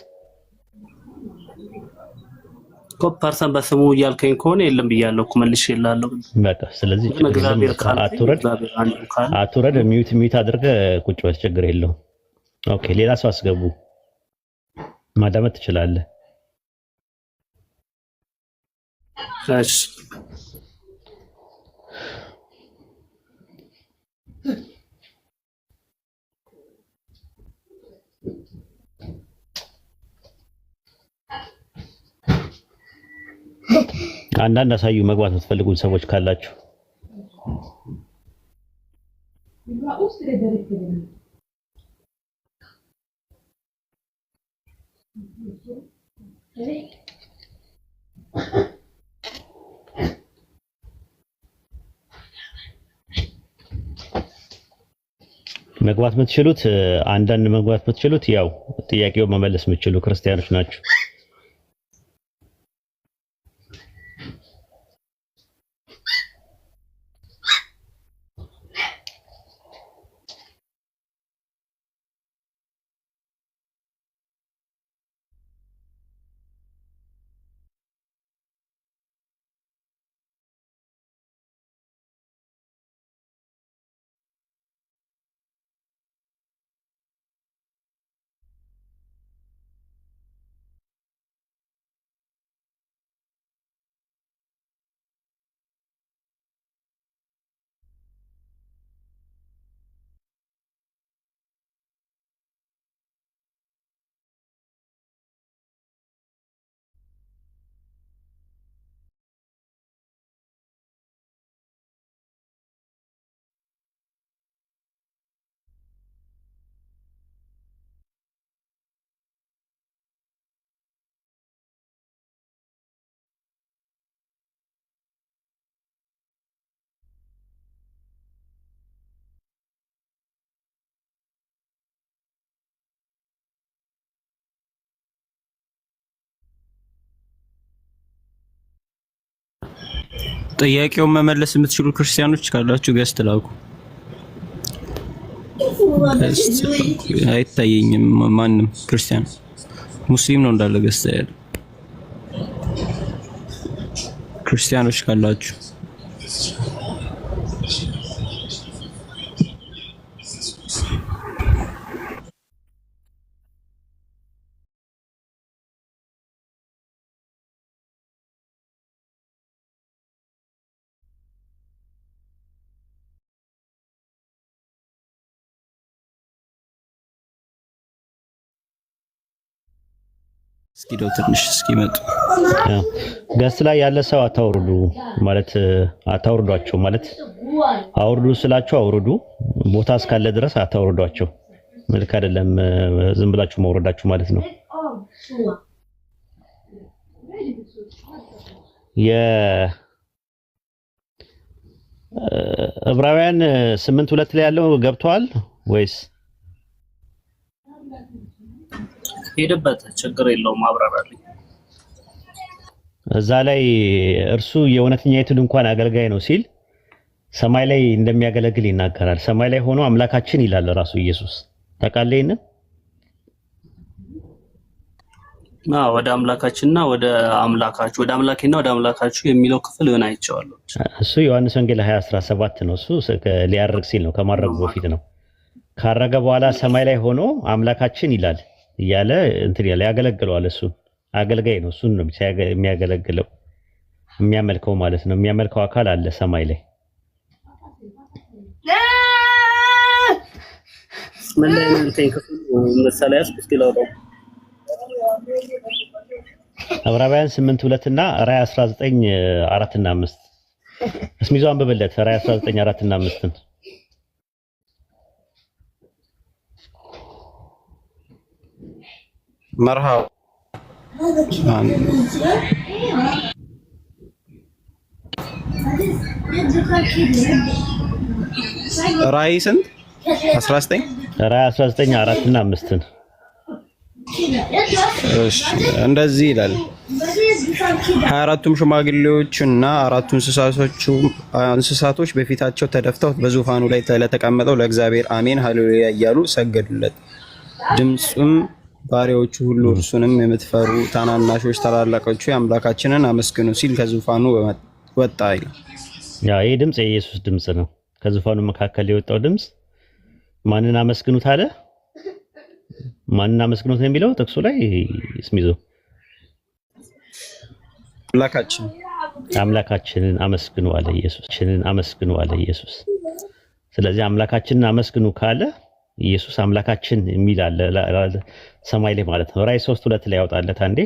ፐርሰን በስሙ እያልከኝ ከሆነ የለም ብያለሁ እኮ መልሼ እላለሁ። በቃ ስለዚህ አትውረድ፣ ሚዩት አድርገህ ቁጭ በል፣ ችግር የለውም። ኦኬ ሌላ ሰው አስገቡ፣ ማዳመጥ ትችላለህ። እሺ አንዳንድ አሳዩ መግባት የምትፈልጉ ሰዎች ካላችሁ መግባት የምትችሉት አንዳንድ መግባት የምትችሉት ያው ጥያቄው መመለስ የምትችሉ ክርስቲያኖች ናቸው። ጥያቄውን መመለስ የምትችሉ ክርስቲያኖች ካላችሁ ገስት ላኩ። አይታየኝም ማንም ክርስቲያን ሙስሊም ነው እንዳለ ገስት ያለ ክርስቲያኖች ካላችሁ እስኪ ትንሽ እስኪመጡ ገስት ላይ ያለ ሰው አታውርዱ ማለት አታውርዷቸው ማለት አውርዱ ስላችሁ አውርዱ ቦታ እስካለ ድረስ አታውርዷቸው መልክ አይደለም ዝም ብላችሁ መውረዳችሁ ማለት ነው የዕብራውያን 8:2 ላይ ያለው ገብቷል ወይስ ሄደበት ችግር የለውም አብራራልኝ እዛ ላይ እርሱ የእውነተኛይቱ ድንኳን አገልጋይ ነው ሲል ሰማይ ላይ እንደሚያገለግል ይናገራል ሰማይ ላይ ሆኖ አምላካችን ይላል ራሱ ኢየሱስ ተቃለይነ ወደ አምላካችንና ወደ አምላካችሁ ወደ አምላኬና ወደ አምላካችሁ የሚለው ክፍል ሆነ አይቼዋለሁ እሱ ዮሐንስ ወንጌል 20:17 ነው እሱ ሊያርግ ሲል ነው ከማረጉ በፊት ነው ካረገ በኋላ ሰማይ ላይ ሆኖ አምላካችን ይላል እያለ እንትን ያለ ያገለግለዋል እሱ አገልጋይ ነው እሱን ነው የሚያገለግለው የሚያመልከው ማለት ነው የሚያመልከው አካል አለ ሰማይ ላይ ምን ላይ ነው ተይከፈው ምሳሌ ያስከፍለው ዕብራውያን 8:2 እና ራዕይ 19:4 እና 5 እስሚዞ አንብበለት ራዕይ 19:4 እና 5 مرحبا ራዕይ ስንት 19 ራዕይ 19:4 እና 5 እሺ እንደዚህ ይላል 24ቱም ሽማግሌዎች እና አራቱ እንስሳቶች በፊታቸው ተደፍተው በዙፋኑ ላይ ለተቀመጠው ለእግዚአብሔር አሜን ሃሌሉያ እያሉ ሰገዱለት ድምጹም ባሪያዎቹ ሁሉ እርሱንም የምትፈሩ ታናናሾች ታላላቆቹ አምላካችንን አመስግኑ ሲል ከዙፋኑ ወጣ ይላል ያ ይሄ ድምጽ የኢየሱስ ድምጽ ነው ከዙፋኑ መካከል የወጣው ድምጽ ማንን አመስግኑት አለ ማንን አመስግኑት ነው የሚለው ጥቅሱ ላይ እስሚዞ አምላካችንን አመስግኑ አለ ኢየሱስ ስለዚህ አምላካችንን አመስግኑ ካለ ኢየሱስ አምላካችን የሚል አለ ሰማይ ላይ ማለት ነው ራዕይ 3:2 ላይ ያወጣለት አንዴ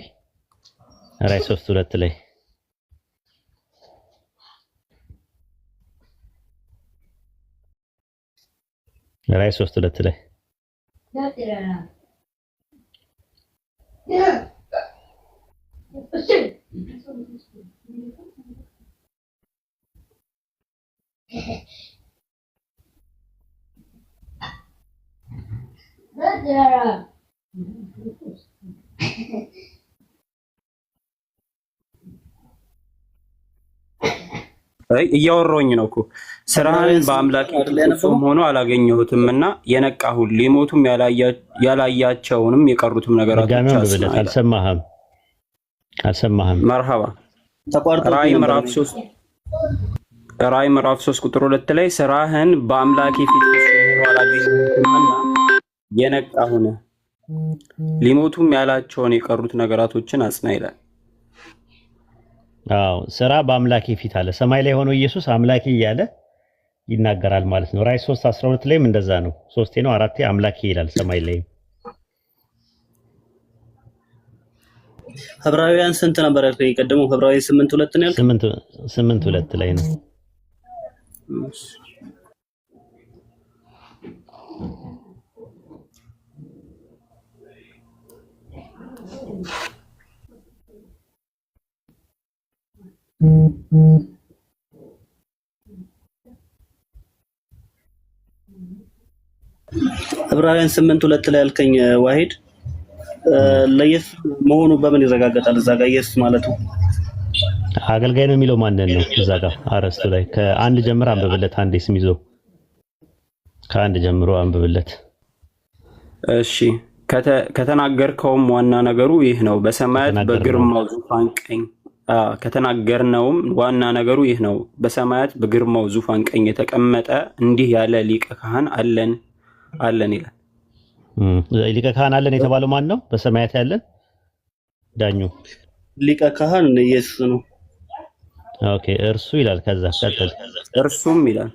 ራዕይ 3:2 ላይ ራዕይ 3:2 ላይ እያወራሁኝ ነው እኮ ስራህን በአምላክ ፍጹም ሆኖ አላገኘሁትምና የነቃሁን ሊሞቱም ያላያቸውንም የቀሩትም ነገራቶች አልሰማህም። መርሐባ ራዕይ ምዕራፍ 3 ቁጥር 2 ላይ ስራህን በአምላክ ፊት ፍጹም ሆኖ አላገኘሁትምና የነቃሁን ሊሞቱም ያላቸውን የቀሩት ነገራቶችን አጽና ይላል። አዎ ስራ በአምላኬ ፊት አለ። ሰማይ ላይ ሆኖ ኢየሱስ አምላኬ እያለ ይናገራል ማለት ነው። ራዕይ 3:12 ላይም እንደዛ ነው። 3 ነው 4 አምላኬ ይላል ሰማይ ላይ። ዕብራውያን ስንት ነበር ያልከኝ? ቀደሙ ዕብራውያን 8:2 ነው ያልከኝ? 8:2 ላይ ነው። ዕብራውያን 8:2 ላይ ያልከኝ ዋሂድ ለኢየሱስ መሆኑ በምን ይረጋገጣል? እዛ ጋር ኢየሱስ ማለቱ አገልጋይ ነው የሚለው ማንን ነው? እዛ ጋር አረስቱ ላይ ከአንድ ጀምሮ አንብብለት። አንዴ ስም ይዞ ከአንድ ጀምሮ አንብብለት። እሺ ከተናገርከውም ዋና ነገሩ ይህ ነው፣ በሰማያት በግርማው ዙፋን ቀኝ ከተናገርነውም ዋና ነገሩ ይህ ነው፣ በሰማያት በግርማው ዙፋን ቀኝ የተቀመጠ እንዲህ ያለ ሊቀ ካህን አለን ይላል። ሊቀ ካህን አለን የተባለው ማን ነው? በሰማያት ያለን ዳኙ ሊቀ ካህን ኢየሱስ ነው። ኦኬ እርሱ ይላል። ከዛ ቀጥል። እርሱም ይላል።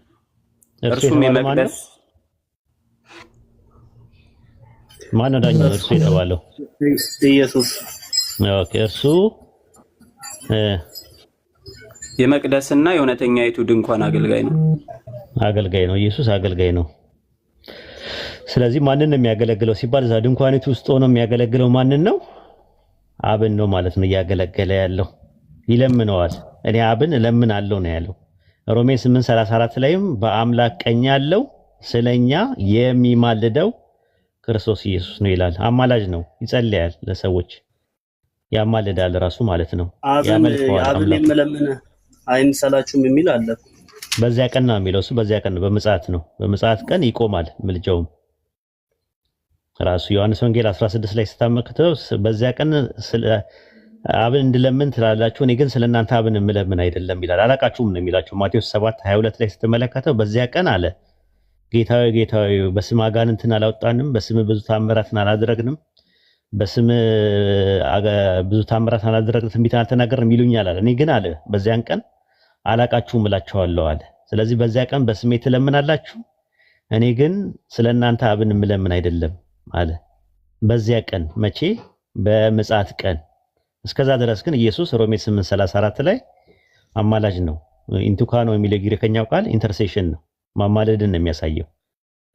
እርሱም የመቅደስ ማን ነው? ዳኙ እርሱ የተባለው ኢየሱስ። ኦኬ እርሱ የመቅደስና የእውነተኛይቱ ድንኳን አገልጋይ ነው። ኢየሱስ አገልጋይ ነው። ስለዚህ ማንን ነው የሚያገለግለው ሲባል እዛ ድንኳኒቱ ውስጥ ሆኖ የሚያገለግለው ማንን ነው? አብን ነው ማለት ነው እያገለገለ ያለው። ይለምነዋል። እኔ አብን እለምናለሁ ነው ያለው። ሮሜ 8:34 ላይም በአምላክ ቀኝ ያለው ስለኛ የሚማልደው ክርስቶስ ኢየሱስ ነው ይላል። አማላጅ ነው። ይጸልያል ለሰዎች ያማልዳል ራሱ ማለት ነው። አብን የምለምን አይምሰላችሁም የሚል አለ። በዚያ ቀን ነው የሚለው እሱ። በዚያ ቀን ነው፣ በምጽአት ነው። በምጽአት ቀን ይቆማል ምልጃውም ራሱ ዮሐንስ ወንጌል 16 ላይ ስታመክተው በዚያ ቀን አብን እንድለምን ትላላችሁ፣ እኔ ግን ስለእናንተ አብን የምለምን አይደለም ይላል። አላቃችሁም ነው የሚላቸው። ማቴዎስ 7:22 ላይ ስትመለከተው በዚያ ቀን አለ ጌታዬ ጌታዬ በስም አጋንንትን አላወጣንም፣ በስም ብዙ ታምራትን አላደረግንም፣ በስም ብዙ ታምራት አላደረግንም፣ ትንቢት አልተናገርንም ይሉኛል አለ። እኔ ግን አለ በዚያን ቀን አላቃችሁም እላችኋለሁ አለ። ስለዚህ በዚያ ቀን በስሜ ትለምናላችሁ፣ እኔ ግን ስለእናንተ አብን የምለምን አይደለም አለ። በዚያ ቀን መቼ? በምጽአት ቀን። እስከዛ ድረስ ግን ኢየሱስ ሮሜ 8:34 ላይ አማላጅ ነው። ኢንቱካኖ የሚለው ግሪከኛው ቃል ኢንተርሴሽን ነው፣ ማማለድን ነው የሚያሳየው።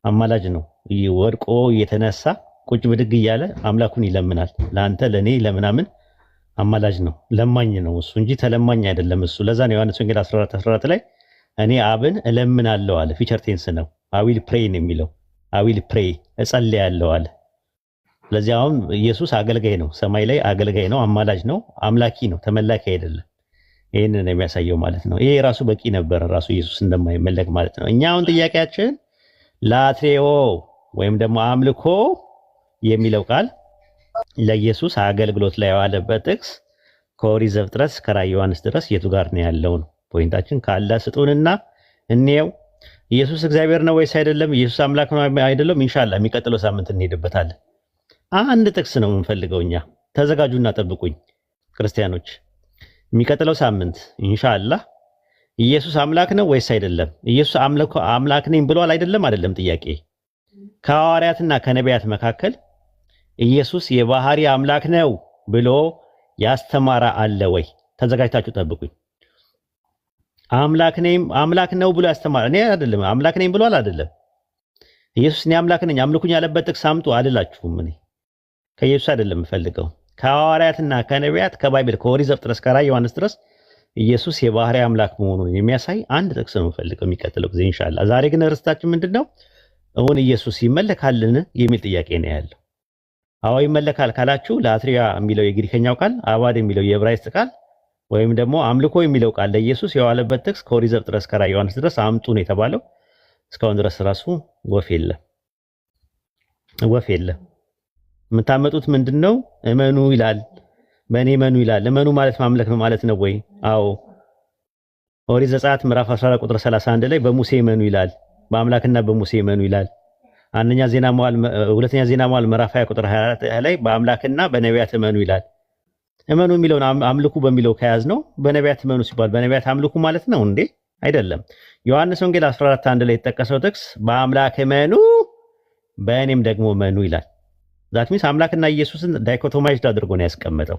አማላጅ ነው። ወድቆ እየተነሳ ቁጭ ብድግ እያለ አምላኩን ይለምናል። ለአንተ ለኔ ለምናምን አማላጅ ነው፣ ለማኝ ነው እሱ እንጂ ተለማኝ አይደለም እሱ። ለዛ ነው ዮሐንስ ወንጌል 14:14 ላይ እኔ አብን እለምናለሁ አለ። ፊቸር ቴንስ ነው። አዊል ፕሬይ ነው የሚለው። አዊል ፕሬይ እጸልያለሁ አለ። ስለዚህ አሁን ኢየሱስ አገልጋይ ነው፣ ሰማይ ላይ አገልጋይ ነው፣ አማላጅ ነው፣ አምላኪ ነው፣ ተመላኪ አይደለም። ይህንን ነው የሚያሳየው ማለት ነው። ይሄ ራሱ በቂ ነበር፣ ራሱ ኢየሱስ እንደማይመለክ ማለት ነው። እኛ አሁን ጥያቄያችን ላትሬዮ ወይም ደግሞ አምልኮ የሚለው ቃል ለኢየሱስ አገልግሎት ላይ የዋለበት ጥቅስ ከኦሪት ዘፍጥረት እስከ ራዕየ ዮሐንስ ድረስ የቱ ጋር ነው ያለው ነው ፖይንታችን። ካለ ስጡንና እንየው። ኢየሱስ እግዚአብሔር ነው ወይስ አይደለም? ኢየሱስ አምላክ ነው አይደለም? ኢንሻአላህ የሚቀጥለው ሳምንት እንሄድበታለን። አንድ ጥቅስ ነው የምንፈልገው እኛ። ተዘጋጁና ጠብቁኝ ክርስቲያኖች። የሚቀጥለው ሳምንት ኢንሻአላህ ኢየሱስ አምላክ ነው ወይስ አይደለም? ኢየሱስ አምላክ ነኝ ብሏል አይደለም ጥያቄ። ከሐዋርያትና ከነቢያት መካከል ኢየሱስ የባህሪ አምላክ ነው ብሎ ያስተማረ አለ ወይ? ተዘጋጅታችሁ ጠብቁኝ። አምላክ ነው ብሎ ያስተማረ እኔ አይደለም። አምላክ ነኝ ብሏል አይደለም? ኢየሱስ እኔ አምላክ ነኝ አምልኩኝ ያለበት ጥቅስ አምጡ አልላችሁም። እኔ ከኢየሱስ አይደለም የምፈልገው፣ ከሐዋርያትና ከነቢያት ከባይብል ከኦሪት ዘፍጥረት እስከ ራዕየ ዮሐንስ ድረስ ኢየሱስ የባህሪ አምላክ መሆኑን የሚያሳይ አንድ ጥቅስ ነው የምፈልገው የሚቀጥለው ጊዜ ኢንሻአላህ። ዛሬ ግን ርዕሳችን ምንድነው? እውን ኢየሱስ ይመለካልን የሚል ጥያቄ ነው ያለው። አዎ ይመለካል ካላችሁ ላትሪያ የሚለው የግሪከኛው ቃል፣ አባድ የሚለው የዕብራይስጥ ቃል ወይም ደግሞ አምልኮ የሚለው ቃል ለኢየሱስ የዋለበት ጥቅስ ከኦሪት ዘፍጥረት እስከ ራዕየ ዮሐንስ ድረስ አምጡ ነው የተባለው። እስካሁን ድረስ ራሱ ወፍ የለም። የምታመጡት ምንድነው? እመኑ ይላል፣ በእኔ እመኑ ይላል። እመኑ ማለት ማምለክ ነው ማለት ነው ወይ? አዎ። ኦሪት ዘጸአት ምዕራፍ 14 ቁጥር 31 ላይ በሙሴ እመኑ ይላል፣ በአምላክና በሙሴ እመኑ ይላል። ሁለተኛ ዜና መዋዕል ምዕራፍ 20 ቁጥር 24 ላይ በአምላክና በነቢያት እመኑ ይላል። እመኑ የሚለውን አምልኩ በሚለው ከያዝ ነው በነቢያት እመኑ ሲባል በነቢያት አምልኩ ማለት ነው እንዴ? አይደለም። ዮሐንስ ወንጌል 14:1 ላይ የተጠቀሰው ጥቅስ በአምላክ እመኑ በእኔም ደግሞ እመኑ ይላል። ዛት ሚንስ አምላክና ኢየሱስን ዳይኮቶማይዝድ አድርጎ ነው ያስቀመጠው።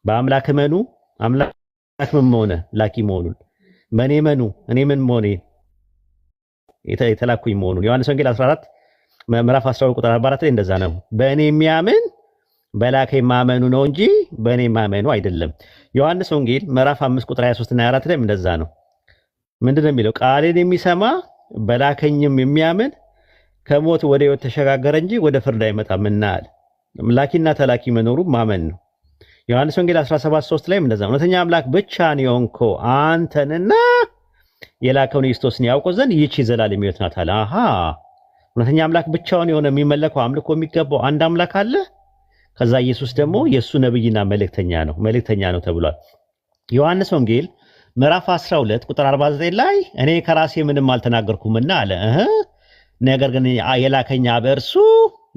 በአምላክ እመኑ፣ አምላክ ምን መሆነ ላኪ መሆኑን፣ በእኔ እመኑ እኔ ምን መሆኔ የተላኩኝ መሆኑን። ዮሐንስ ወንጌል 14 ምዕራፍ 12 ቁጥር 44 ላይ እንደዛ ነው። በእኔ የሚያምን በላከኝ ማመኑ ነው እንጂ በእኔ ማመኑ አይደለም። ዮሐንስ ወንጌል ምዕራፍ 5 ቁጥር 23 እና 24 ላይ እንደዛ ነው። ምንድነው የሚለው? ቃሌን የሚሰማ በላከኝም የሚያምን ከሞት ወደ ሕይወት ተሸጋገረ እንጂ ወደ ፍርድ አይመጣምና አለ። ላኪና ተላኪ መኖሩ ማመን ነው። ዮሐንስ ወንጌል 17:3 ላይ እንደዛ እውነተኛ አምላክ ብቻን የሆንከው አንተንና የላከውን ኢየሱስን ያውቁ ዘንድ ይህች የዘላለም ሕይወት ናት አለ። አሃ እውነተኛ አምላክ ብቻውን የሆነ የሚመለከው አምልኮ የሚገባው አንድ አምላክ አለ። ከዛ ኢየሱስ ደግሞ የሱ ነብይና መልእክተኛ ነው ተብሏል። ዮሐንስ ወንጌል ምዕራፍ 12 ቁጥር 49 ላይ እኔ ከራሴ ምንም አልተናገርኩምና አለ ነገር ግን የላከኝ አብ እርሱ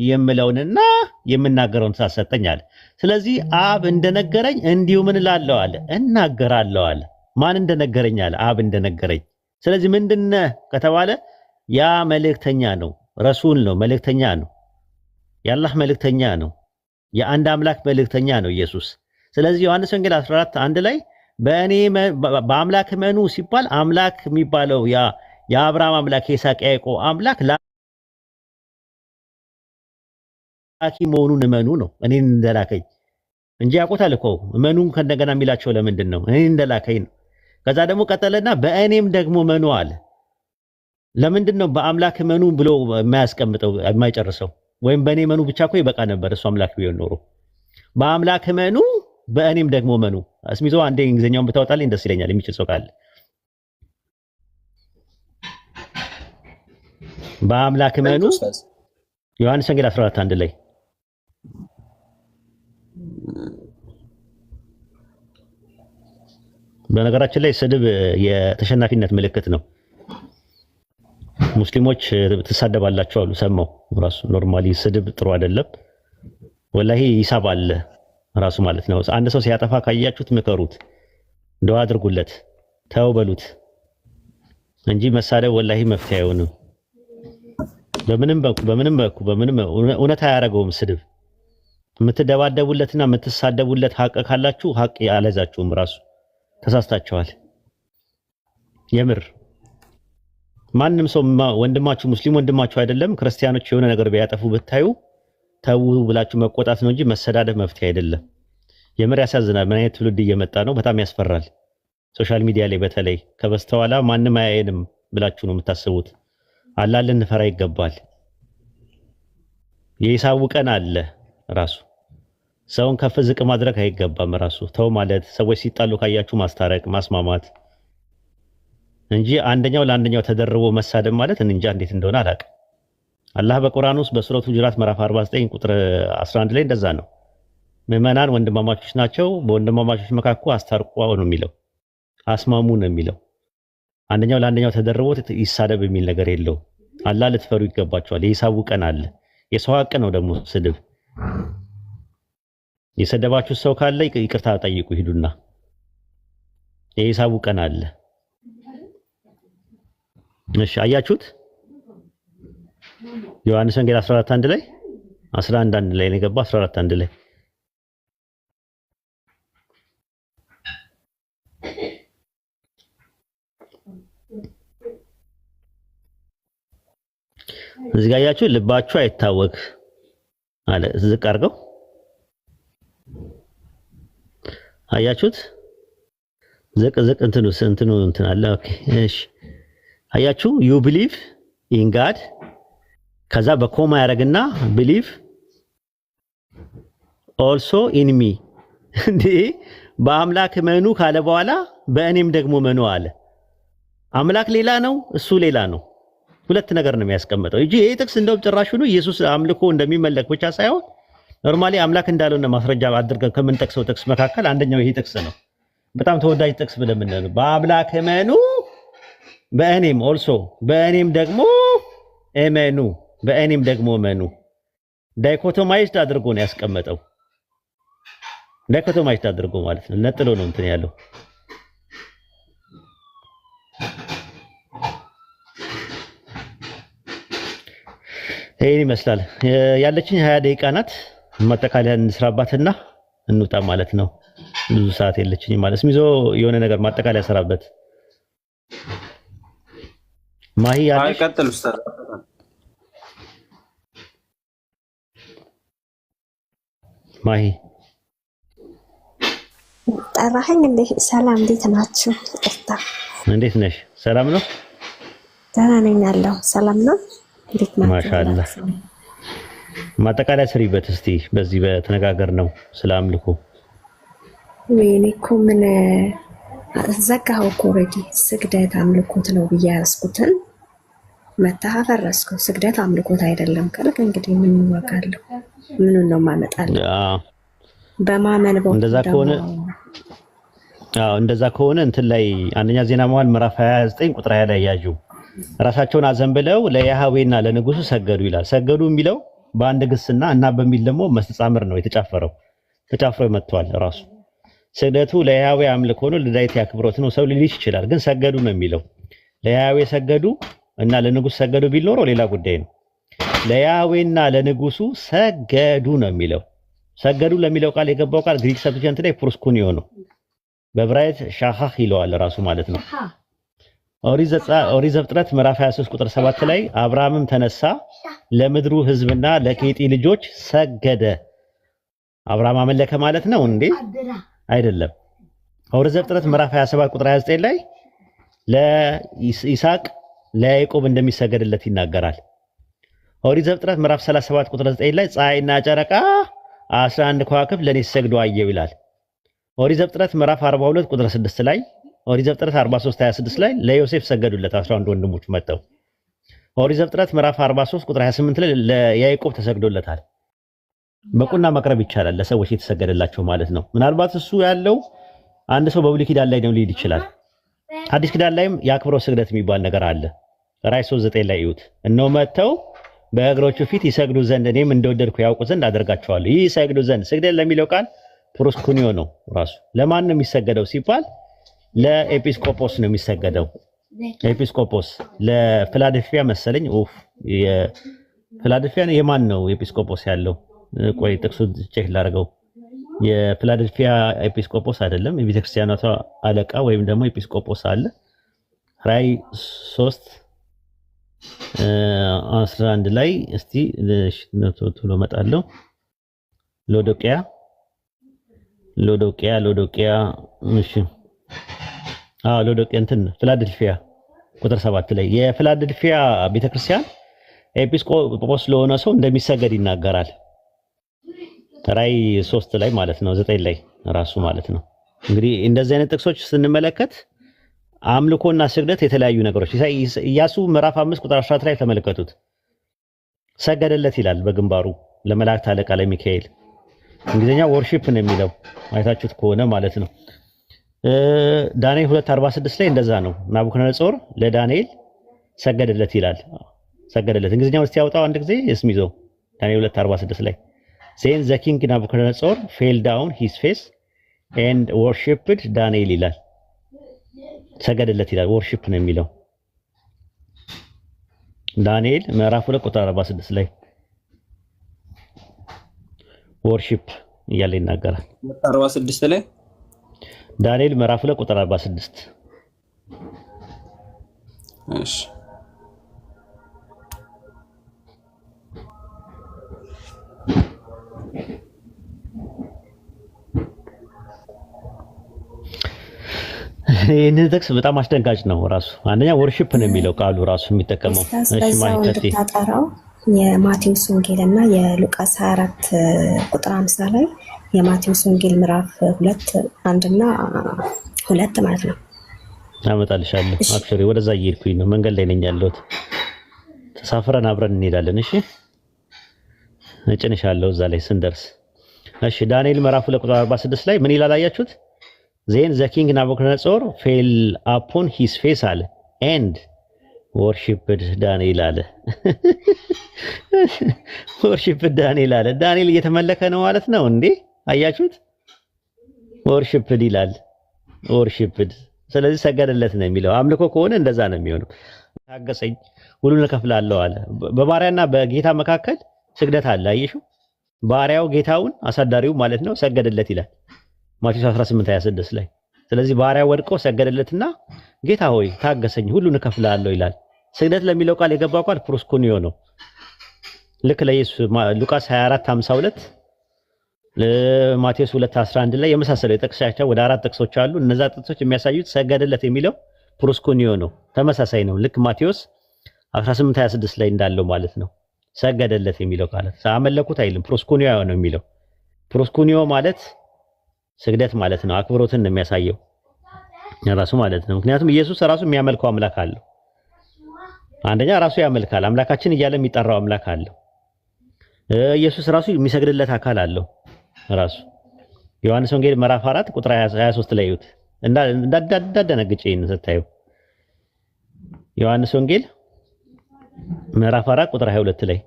የምለውንና የምናገረውን ሰጠኝ አለ። ስለዚህ አብ እንደነገረኝ እንዲሁ ምን እላለሁ አለ እናገራለሁ አለ። ማን እንደነገረኝ አለ? አብ እንደነገረኝ። ስለዚህ ምንድነው ከተባለ ያ መልእክተኛ ነው፣ ረሱል ነው፣ መልእክተኛ ነው፣ የአላህ መልእክተኛ ነው፣ የአንድ አምላክ መልእክተኛ ነው ኢየሱስ። ስለዚህ ዮሐንስ ወንጌል 14:1 ላይ በአምላክ እመኑ ሲባል አምላክ የሚባለው ያ የአብርሃም አምላክ የይስሐቅ ያዕቆብ አምላክ ላኪ መሆኑን እመኑ ነው፣ እኔን እንደላከኝ እንጂ ያውቁታል እኮ እመኑን ከእንደገና የሚላቸው ለምንድን ነው? እኔን እንደላከኝ ነው። ከዛ ደግሞ ቀጠለና በእኔም ደግሞ እመኑ አለ። ለምንድን ነው በአምላክ እመኑ ብሎ የማያስቀምጠው የማይጨርሰው? ወይም በእኔ እመኑ ብቻ እኮ ይበቃ ነበር እሱ አምላክ ቢሆን ኖሮ። በአምላክ እመኑ በእኔም ደግሞ እመኑ። እስሚዞ አንዴ እንግሊዝኛውን ብታወጣልኝ ደስ ይለኛል የሚችል ሰው ካለ። በአምላክ እመኑ ዮሐንስ ወንጌል 14:1 ላይ በነገራችን ላይ ስድብ የተሸናፊነት ምልክት ነው። ሙስሊሞች ትሳደባላችሁ አሉ ሰማው። ራሱ ኖርማሊ ስድብ ጥሩ አይደለም። ወላሂ ሂሳብ አለ ራሱ ማለት ነው። አንድ ሰው ሲያጠፋ ካያችሁት ምከሩት፣ ዱዓ አድርጉለት፣ ተው በሉት እንጂ መሳደብ ወላሂ መፍትሄ አይሆንም። በምንም እውነት አያደርገውም ስድብ። የምትደባደቡለትና የምትሳደቡለት ሀቅ ካላችሁ ሀቅ ያለዛችሁም ራሱ ተሳስታችኋል። የምር ማንም ሰው ወንድማችሁ ሙስሊም ወንድማችሁ አይደለም ክርስቲያኖች የሆነ ነገር ቢያጠፉ ብታዩ ተው ብላችሁ መቆጣት ነው እንጂ መሰዳደብ መፍትሄ አይደለም። የምር ያሳዝናል። ምን አይነት ትውልድ እየመጣ ነው? በጣም ያስፈራል። ሶሻል ሚዲያ ላይ በተለይ ከበስተኋላ ማንም አያየንም ብላችሁ ነው የምታስቡት። አላህ ልንፈራ ይገባል። የሂሳቡ ቀን አለ ራሱ። ሰውን ከፍ ዝቅ ማድረግ አይገባም። ራሱ ተው ማለት ሰዎች ሲጣሉ ካያችሁ ማስታረቅ ማስማማት እንጂ አንደኛው ለአንደኛው ተደርቦ መሳደብ ማለት እንጃ እንዴት እንደሆነ አላውቅም። አላህ በቁርአን ውስጥ በሱረቱ ሁጁራት ምዕራፍ 49 ቁጥር 11 ላይ እንደዛ ነው። ምዕመናን ወንድማማቾች ናቸው፣ በወንድማማቾች መካከል አስታርቁ ነው የሚለው፣ አስማሙ ነው የሚለው። አንደኛው ለአንደኛው ተደርቦ ይሳደብ የሚል ነገር የለው። አላህ ልትፈሩ ይገባቸዋል። የሂሳቡ ቀን አለ። የሰው ሀቅ ነው ደግሞ ስድብ። የሰደባችሁ ሰው ካለ ይቅርታ ጠይቁ ሂዱና። የሂሳቡ ቀን አለ። እሺ አያችሁት? ዮሐንስ ወንጌል 14:1 ላይ 11:1 ላይ ነው የገባ 14:1 ላይ እዚህ ጋር አያችሁ ልባችሁ አይታወክ አለ። ዝቅ አድርገው አያችሁት? ዝቅ እንትኑ አለ። ኦኬ እሺ አያችሁ ዩ ቢሊቭ ኢን ጋድ ከዛ በኮማ ያደርግና ቢሊቭ ኦልሶ ኢን ሚ እንዴ በአምላክ መኑ ካለ በኋላ በእኔም ደግሞ መኑ አለ። አምላክ ሌላ ነው፣ እሱ ሌላ ነው። ሁለት ነገር ነው የሚያስቀምጠው እንጂ ይሄ ጥቅስ እንደው ጭራሽ ነው ኢየሱስ አምልኮ እንደሚመለክ ብቻ ሳይሆን ኖርማሊ አምላክ እንዳልሆነ ማስረጃ አድርገን ከምንጠቅሰው ጥቅስ መካከል አንደኛው ይሄ ጥቅስ ነው። በጣም ተወዳጅ ጥቅስ ብለን የምንለው በአምላክ እመኑ በእኔም ኦልሶ በእኔም ደግሞ እመኑ በእኔም ደግሞ እመኑ። ዳይኮቶማይዝድ አድርጎ ነው ያስቀመጠው። ዳይኮቶማይዝድ አድርጎ ማለት ነው ነጥሎ ነው እንትን ያለው። ይሄን ይመስላል። ያለችኝ 20 ደቂቃ ናት። ማጠቃለያ እንስራባትና እንውጣ ማለት ነው። ብዙ ሰዓት የለችኝ ማለት ስሚዞ የሆነ ነገር ማጠቃለያ ሰራበት። ማሂ ያለሽ ቀጥል ኡስታዝ። ማሂ ጠራኸኝ እንዴ? ሰላም፣ እንዴት ናችሁ? ይቅርታ፣ እንዴት ነሽ? ሰላም ነው? ደህና ነኝ ያለው። ሰላም ነው? እንዴት ናችሁ? ማሻአላህ። ማጠቃለያ ስሪበት እስቲ በዚህ በተነጋገር ነው ስለ አምልኮ። ወይኔ እኮ ምን ዘጋኸው እኮ ኦልሬዲ። ስግደት አምልኮት ነው ብዬ ያዝኩትን መታህ አፈረስከው። ስግደት አምልኮት አይደለም ካልክ እንግዲህ ምን ዋጋለሁ? ምኑን ነው ማመጣለሁ? በማመን እንደዛ ከሆነ እንደዛ ከሆነ እንትን ላይ አንደኛ ዜና መዋዕል ምዕራፍ 29 ቁጥር 20 ላይ ያዡ ራሳቸውን አዘንብለው ለያህዌና ለንጉሱ ሰገዱ ይላል። ሰገዱ የሚለው በአንድ ግስና እና በሚል ደግሞ መስተጻምር ነው የተጫፈረው። ተጫፍሮ መጥቷል ራሱ። ስግደቱ ለያህዌ አምልኮ ነው፣ ለዳዊት አክብሮት ነው ሰው ሊልሽ ይችላል። ግን ሰገዱ ነው የሚለው። ለያህዌ ሰገዱ እና ለንጉሱ ሰገዱ ቢል ኖሮ ሌላ ጉዳይ ነው። ለያህዌና ለንጉሱ ሰገዱ ነው የሚለው። ሰገዱ ለሚለው ቃል የገባው ቃል ግሪክ ሰብጀንት ላይ ፕሮስኩኒዮ ነው። በዕብራይስጥ ሻኻህ ይለዋል ራሱ ማለት ነው። ኦሪት ዘፍጥረት ምዕራፍ 23 ቁጥር 7 ላይ አብርሃምም ተነሳ ለምድሩ ሕዝብና ለኬጢ ልጆች ሰገደ። አብርሃም አመለከ ማለት ነው እንዴ? አይደለም። ኦሪት ዘፍጥረት ምዕራፍ 27 ቁጥር 29 ላይ ለይስሐቅ ለያዕቆብ እንደሚሰገድለት ይናገራል። ኦሪት ዘፍጥረት ምዕራፍ 37 ቁጥር 9 ላይ ፀሐይና ጨረቃ 11 ከዋክብት ለኔ ሰግደው አየሁ ይላል። ኦሪት ዘፍጥረት ምዕራፍ 42 ቁጥር 6 ላይ ኦሪት ዘፍጥረት 43 26 ላይ ለዮሴፍ ሰገዱለት 11 ወንድሞች መጥተው። ኦሪት ዘፍጥረት ምዕራፍ 43 ቁጥር 28 ላይ ለያዕቆብ ተሰግዶለታል። በቁና መቅረብ ይቻላል ለሰዎች የተሰገደላቸው ማለት ነው። ምናልባት እሱ ያለው አንድ ሰው በብሉይ ኪዳን ላይ ነው ሊሄድ ይችላል። አዲስ ኪዳን ላይም የአክብሮት ስግደት የሚባል ነገር አለ። ራዕይ 3:9 ላይ ይዩት። እነሆ መጥተው በእግሮቹ ፊት ይሰግዱ ዘንድ እኔም እንደወደድኩ ያውቁ ዘንድ አደርጋቸዋለሁ። ይህ ይሰግዱ ዘንድ ስግደት ለሚለው ቃል ፕሮስኩኒዮ ነው ራሱ። ለማን ነው የሚሰገደው ሲባል ለኤጲስቆጶስ ነው የሚሰገደው። ኤጲስቆጶስ ለፊላዴልፊያ መሰለኝ። የፊላዴልፊያ የማን ነው ኤጲስቆጶስ ያለው? ቆይ ጥቅሱ ቼክ ላድርገው። የፊላዴልፊያ ኤጲስቆጶስ አይደለም፣ የቤተክርስቲያኗ አለቃ ወይም ደግሞ ኤጲስቆጶስ አለ። ራዕይ 3:11 ላይ እስቲ ቶሎ እመጣለሁ። ሎዶቅያ እሺ ሎዶቅያ እንትን ፊላዴልፊያ ቁጥር 7 ላይ የፊላዴልፊያ ቤተክርስቲያን ኤጲስቆጶስ ለሆነ ሰው እንደሚሰገድ ይናገራል። ራዕይ 3 ላይ ማለት ነው 9 ላይ ራሱ ማለት ነው። እንግዲህ እንደዚህ አይነት ጥቅሶች ስንመለከት አምልኮና ስግደት የተለያዩ ነገሮች። ኢያሱ ምዕራፍ 5 ቁጥር 14 ላይ ተመለከቱት። ሰገደለት ይላል በግንባሩ ለመላእክት አለቃ ለሚካኤል። እንግሊዝኛ ወርሺፕ ነው የሚለው አይታችሁት ከሆነ ማለት ነው። ዳንኤል 2:46 ላይ እንደዛ ነው። ናቡከደነጾር ለዳንኤል ሰገደለት ይላል። ሰገደለት እንግሊዝኛው እስቲ ያውጣው አንድ ጊዜ እስሚዞ ዳንኤል 2:46 ላይ then the king Nabucodonosor fell down his face and worshipped ዳንኤል ይላል። ሰገደለት ይላል። ወርሺፕ ነው የሚለው ዳንኤል ምዕራፍ 2 ቁጥር 46 ላይ ወርሺፕ እያለ ይናገራል። 46 ላይ ዳንኤል ምዕራፍ 2 ቁጥር 46። እሺ ይህንን ጥቅስ በጣም አስደንጋጭ ነው ራሱ። አንደኛ ወርሺፕ ነው የሚለው ቃሉ ራሱ የሚጠቀመው። እሺ ማይከቲ የማቴዎስ ወንጌል እና የሉቃስ 24 ቁጥር 50 ላይ የማቴዎስ ወንጌል ምዕራፍ 2 እና 2 ማለት ነው። አመጣልሻለሁ። አክቹሊ ወደዛ እየሄድኩኝ ነው፣ መንገድ ላይ ነኝ ያለሁት። ተሳፍረን አብረን እንሄዳለን። እሺ እጭንሻለሁ እዛ ላይ ስንደርስ። እሺ ዳንኤል ምዕራፍ 2 ቁጥር 46 ላይ ምን ይላል አያችሁት? ዜን ዘ ኪንግ ናቡከደነጾር ፌል አፖን ሂስ ፌስ አለ ኤንድ ወርሺፕድ ዳንኤል አለ። ወርሺፕድ ዳንኤል አለ። ዳንኤል እየተመለከ ነው ማለት ነው እንዴ? አያችሁት? ወርሺፕድ ይላል። ወርሺፕድ ስለዚህ ሰገደለት ነው የሚለው። አምልኮ ከሆነ እንደዛ ነው የሚሆነው። ታገሰኝ ሁሉን እከፍላለሁ አለ። በባሪያና በጌታ መካከል ስግደት አለ። አየሽው? ባሪያው ጌታውን አሳዳሪው ማለት ነው ሰገደለት ይላል ማቴዎስ 18:26 ላይ። ስለዚህ ባሪያው ወድቆ ሰገደለትና ጌታ ሆይ ታገሰኝ ሁሉን እከፍላለሁ ይላል። ስግደት ለሚለው ቃል የገባው ቃል ፕሮስኮኒዮ ነው። ልክ ለኢየሱስ ሉቃስ 24:52 ማቴዎስ 2:11 ላይ የመሳሰለው የጠቅሳቸው ወደ 4 ጥቅሶች አሉ። እነዛ ጥቅሶች የሚያሳዩት ሰገደለት የሚለው ፕሮስኮኒዮ ነው። ተመሳሳይ ነው። ልክ ማቴዎስ 18:26 ላይ እንዳለው ማለት ነው። ሰገደለት የሚለው ቃል አመለኩት አይልም፣ ፕሮስኮኒዮ ነው የሚለው። ፕሮስኮኒዮ ማለት ስግደት ማለት ነው። አክብሮትን ነው የሚያሳየው ራሱ ማለት ነው። ምክንያቱም ኢየሱስ ራሱ የሚያመልከው አምላክ አለው። አንደኛ ራሱ ያመልካል፣ አምላካችን እያለ የሚጠራው አምላክ አለው። ኢየሱስ ራሱ የሚሰግድለት አካል አለው ራሱ። ዮሐንስ ወንጌል ምዕራፍ 4 ቁጥር 23 ላይ ይዩት። እንዳደነግጬ ይሄን ስታዩ ዮሐንስ ወንጌል ምዕራፍ 4 ቁጥር 22 ላይ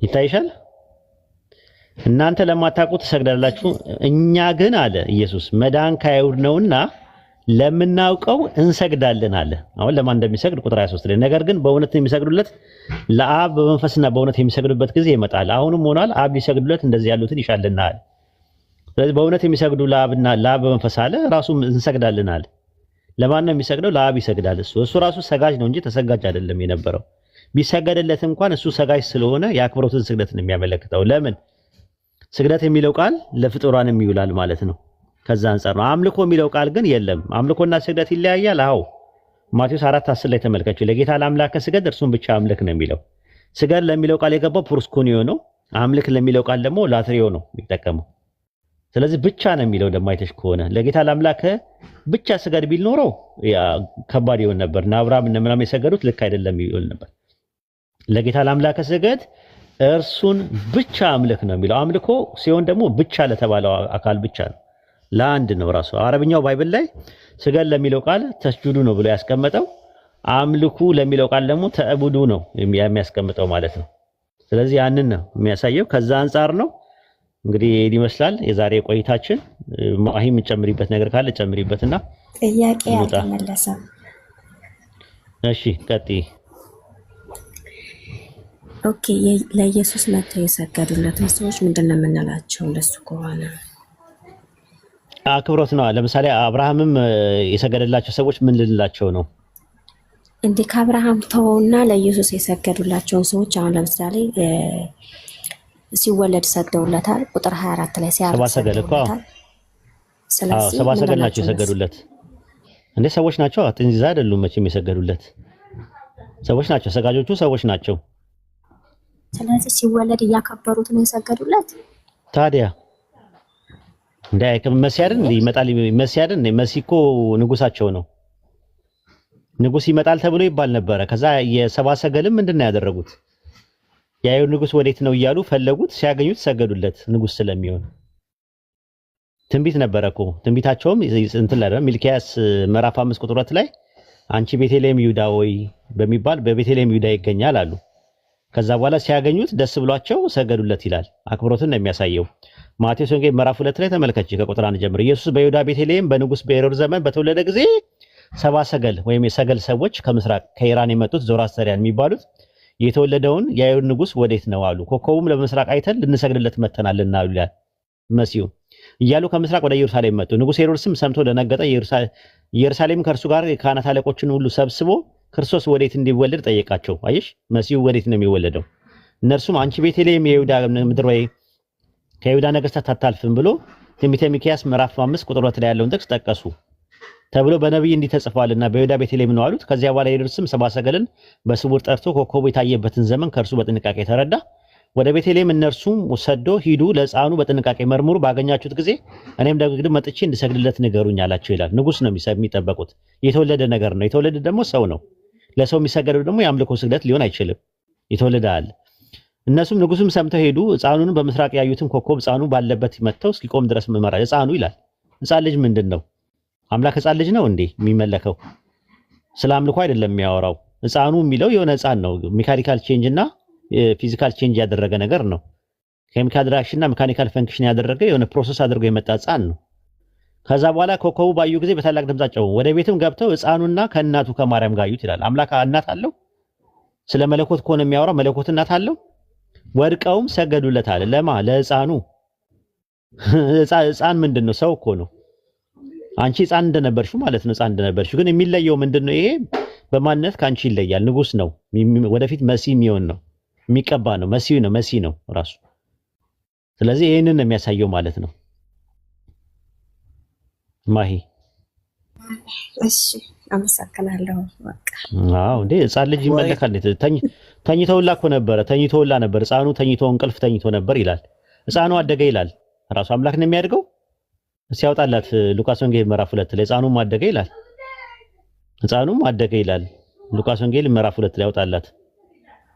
ይታይሻል። እናንተ ለማታውቁት ትሰግዳላችሁ፣ እኛ ግን አለ ኢየሱስ መዳን ከአይሁድ ነውና ለምናውቀው እንሰግዳለን አለ። አሁን ለማን እንደሚሰግድ ቁጥር 23 ላይ ነገር ግን በእውነት የሚሰግዱለት ለአብ በመንፈስና በእውነት የሚሰግዱበት ጊዜ ይመጣል፣ አሁንም ሆኗል። አብ ሊሰግዱለት እንደዚህ ያሉትን ይሻልና አለ። ስለዚህ በእውነት የሚሰግዱ ለአብና ለአብ በመንፈስ አለ፣ ራሱ እንሰግዳለን አለ። ለማን ነው የሚሰግደው? ለአብ ይሰግዳል። እሱ ራሱ ሰጋጅ ነው እንጂ ተሰጋጅ አይደለም የነበረው። ቢሰገድለት እንኳን እሱ ሰጋጅ ስለሆነ የአክብሮትን ስግደት ነው የሚያመለክተው። ለምን? ስግደት የሚለው ቃል ለፍጡራንም ይውላል ማለት ነው። ከዛ አንፃር ነው። አምልኮ የሚለው ቃል ግን የለም። አምልኮና ስግደት ይለያያል። አዎ ማቴዎስ 4:10 ላይ ተመልከቱ። ለጌታ ለአምላክህ ስገድ እርሱን ብቻ አምልክ ነው የሚለው። ስገድ ለሚለው ቃል የገባው ፕሮስኮኒዮ ነው። አምልክ ለሚለው ቃል ደግሞ ላትሪዮ ነው የሚጠቀመው። ስለዚህ ብቻ ነው የሚለው። ደግሞ አይተሽ ከሆነ ለጌታ ለአምላክህ ብቻ ስገድ ቢል ኖሮ ያ ከባድ ይሆን ነበር። እና አብርሃም እና ምናምን የሰገዱት ልክ አይደለም ይል ነበር። ለጌታ ለአምላክህ ስገድ እርሱን ብቻ አምልክ ነው የሚለው። አምልኮ ሲሆን ደግሞ ብቻ ለተባለው አካል ብቻ ነው፣ ለአንድ ነው ራሱ። አረብኛው ባይብል ላይ ስገድ ለሚለው ቃል ተስጁዱ ነው ብሎ ያስቀመጠው፣ አምልኩ ለሚለው ቃል ደግሞ ተዕቡዱ ነው የሚያስቀምጠው ማለት ነው። ስለዚህ ያንን ነው የሚያሳየው። ከዛ አንፃር ነው እንግዲህ ይመስላል የዛሬ ቆይታችን። ማሂም የምጨምሪበት ነገር ካለ ጨምሪበትና ጥያቄ አልተመለሰም። እሺ ቀጥይ። ኦኬ ለኢየሱስ መጥተው የሰገዱለትን ሰዎች ምንድን ነው የምንላቸው? ለሱ ከሆነ አክብሮት ነው። ለምሳሌ አብርሃምም የሰገደላቸው ሰዎች ምን ልንላቸው ነው? እንዲህ ከአብርሃም ተወውና ለኢየሱስ የሰገዱላቸውን ሰዎች አሁን ለምሳሌ ሲወለድ ሰግደውለታል። ቁጥር 24 ላይ ሲያርግ ሰግደውለታል። ስለዚህ ሰባ ሰገል ናቸው የሰገዱለት። እንደ ሰዎች ናቸው፣ አጥንዚዛ አይደሉም መቼም የሰገዱለት ሰዎች ናቸው። ሰጋጆቹ ሰዎች ናቸው። ስለዚህ ሲወለድ እያከበሩት ነው የሰገዱለት። ታዲያ እንዳይ ከመሲያድን ይመጣል። መሲያድን መሲኮ ንጉሳቸው ነው። ንጉስ ይመጣል ተብሎ ይባል ነበረ። ከዛ የሰባ ሰገልም ምንድነው ያደረጉት? የአይሁድ ንጉስ ወዴት ነው እያሉ ፈለጉት። ሲያገኙት ሰገዱለት፣ ንጉስ ስለሚሆን። ትንቢት ነበረ እኮ። ትንቢታቸውም እንትን ላይ ሚልኪያስ ምዕራፍ 5 ቁጥር 2 ላይ አንቺ ቤተልሔም ይሁዳ ወይ በሚባል በቤተልሔም ይሁዳ ይገኛል አሉ። ከዛ በኋላ ሲያገኙት ደስ ብሏቸው ሰገዱለት ይላል። አክብሮትን ነው የሚያሳየው። ማቴዎስ ወንጌል ምዕራፍ 2 ላይ ተመልከች ከቁጥር 1 ጀምሮ። ኢየሱስ በይሁዳ ቤተልሔም በንጉስ በሄሮድስ ዘመን በተወለደ ጊዜ ሰባ ሰገል ወይም የሰገል ሰዎች ከምስራቅ ከኢራን የመጡት ዞራስተሪያን የሚባሉት የተወለደውን የአይሁድ ንጉስ ወዴት ነው አሉ። ኮከቡም ለምስራቅ አይተን ልንሰግድለት መተናልና አሉ ይላል መሲሁ እያሉ ከምስራቅ ወደ ኢየሩሳሌም መጡ። ንጉስ ሄሮድስም ሰምቶ ደነገጠ። ኢየሩሳሌም ከእርሱ ጋር የካህናት አለቆችን ሁሉ ሰብስቦ ክርስቶስ ወዴት እንዲወለድ ጠየቃቸው። አየሽ መሲሁ ወዴት ነው የሚወለደው? እነርሱም አንቺ ቤተልሔም የይሁዳ ምድር ወይ ከይሁዳ ነገስታት አታልፍም ብሎ ትንቢተ ሚክያስ ምዕራፍ 5 ቁጥር 2 ላይ ያለውን ጥቅስ ጠቀሱ። ተብሎ በነብይ እንዲህ ተጽፏልና በይሁዳ ቤተልሔም ነው አሉት። ከዚያ በኋላ ሄሮድስም ሰብአ ሰገልን በስውር ጠርቶ ኮከቡ የታየበትን ዘመን ከእርሱ በጥንቃቄ ተረዳ። ወደ ቤተልሔም እነርሱም ሰዶ ሂዱ፣ ለሕፃኑ በጥንቃቄ መርምሩ፣ ባገኛችሁት ጊዜ እኔም ደግሞ መጥቼ እንድሰግድለት ንገሩኝ አላቸው ይላል። ንጉስ ነው የሚጠበቁት። የተወለደ ነገር ነው። የተወለደ ደግሞ ሰው ነው። ለሰው የሚሰገደው ደግሞ የአምልኮ ስግደት ሊሆን አይችልም። የተወለደ አለ። እነሱም ንጉሱም ሰምተው ሄዱ። ሕፃኑን በምስራቅ ያዩትን ኮከብ ሕፃኑ ባለበት መጥተው እስኪቆም ድረስ መመራ። ሕፃኑ ይላል። ሕፃን ልጅ ምንድን ነው? አምላክ ሕፃን ልጅ ነው እንዴ የሚመለከው? ስለ አምልኮ አይደለም የሚያወራው። ሕፃኑ የሚለው የሆነ ሕፃን ነው። ሜካኒካል ቼንጅ እና ፊዚካል ቼንጅ ያደረገ ነገር ነው። ኬሚካል ሪአክሽን እና ሜካኒካል ፈንክሽን ያደረገ የሆነ ፕሮሰስ አድርጎ የመጣ ሕፃን ነው። ከዛ በኋላ ኮከቡ ባዩ ጊዜ በታላቅ ድምፅ ጮኹ። ወደ ቤትም ገብተው ሕፃኑና ከእናቱ ከማርያም ጋር አዩት ይላል። አምላክ እናት አለው? ስለ መለኮት ከሆነ የሚያወራው መለኮት እናት አለው? ወድቀውም ሰገዱለት አለ። ለማ? ለሕፃኑ። ሕፃን ምንድን ነው? ሰው እኮ ነው። አንቺ ሕፃን እንደነበርሽው ማለት ነው። ሕፃን እንደነበርሽው ግን የሚለየው ምንድን ነው? ይሄ በማንነት ከአንቺ ይለያል። ንጉስ ነው። ወደፊት መሲህ የሚሆን ነው። የሚቀባ ነው። መሲህ ነው። መሲህ ነው ራሱ። ስለዚህ ይሄንን ነው የሚያሳየው ማለት ነው። ማሂ እሺ፣ አመሰግናለሁ። በቃ አዎ፣ እንዴ ሕፃን ልጅ ይመለካል? ተኝተውላ እኮ ነበረ። ተኝተውላ ነበር። ሕፃኑ ተኝቶ እንቅልፍ ተኝቶ ነበር ይላል። ሕፃኑ አደገ ይላል። ራሱ አምላክ ነው የሚያድገው። ሲያወጣላት ሉቃስ ወንጌል ምዕራፍ 2 ላይ ሕፃኑም አደገ ይላል። ሕፃኑም አደገ ይላል። ሉቃስ ወንጌል ምዕራፍ 2 ላይ ያወጣላት።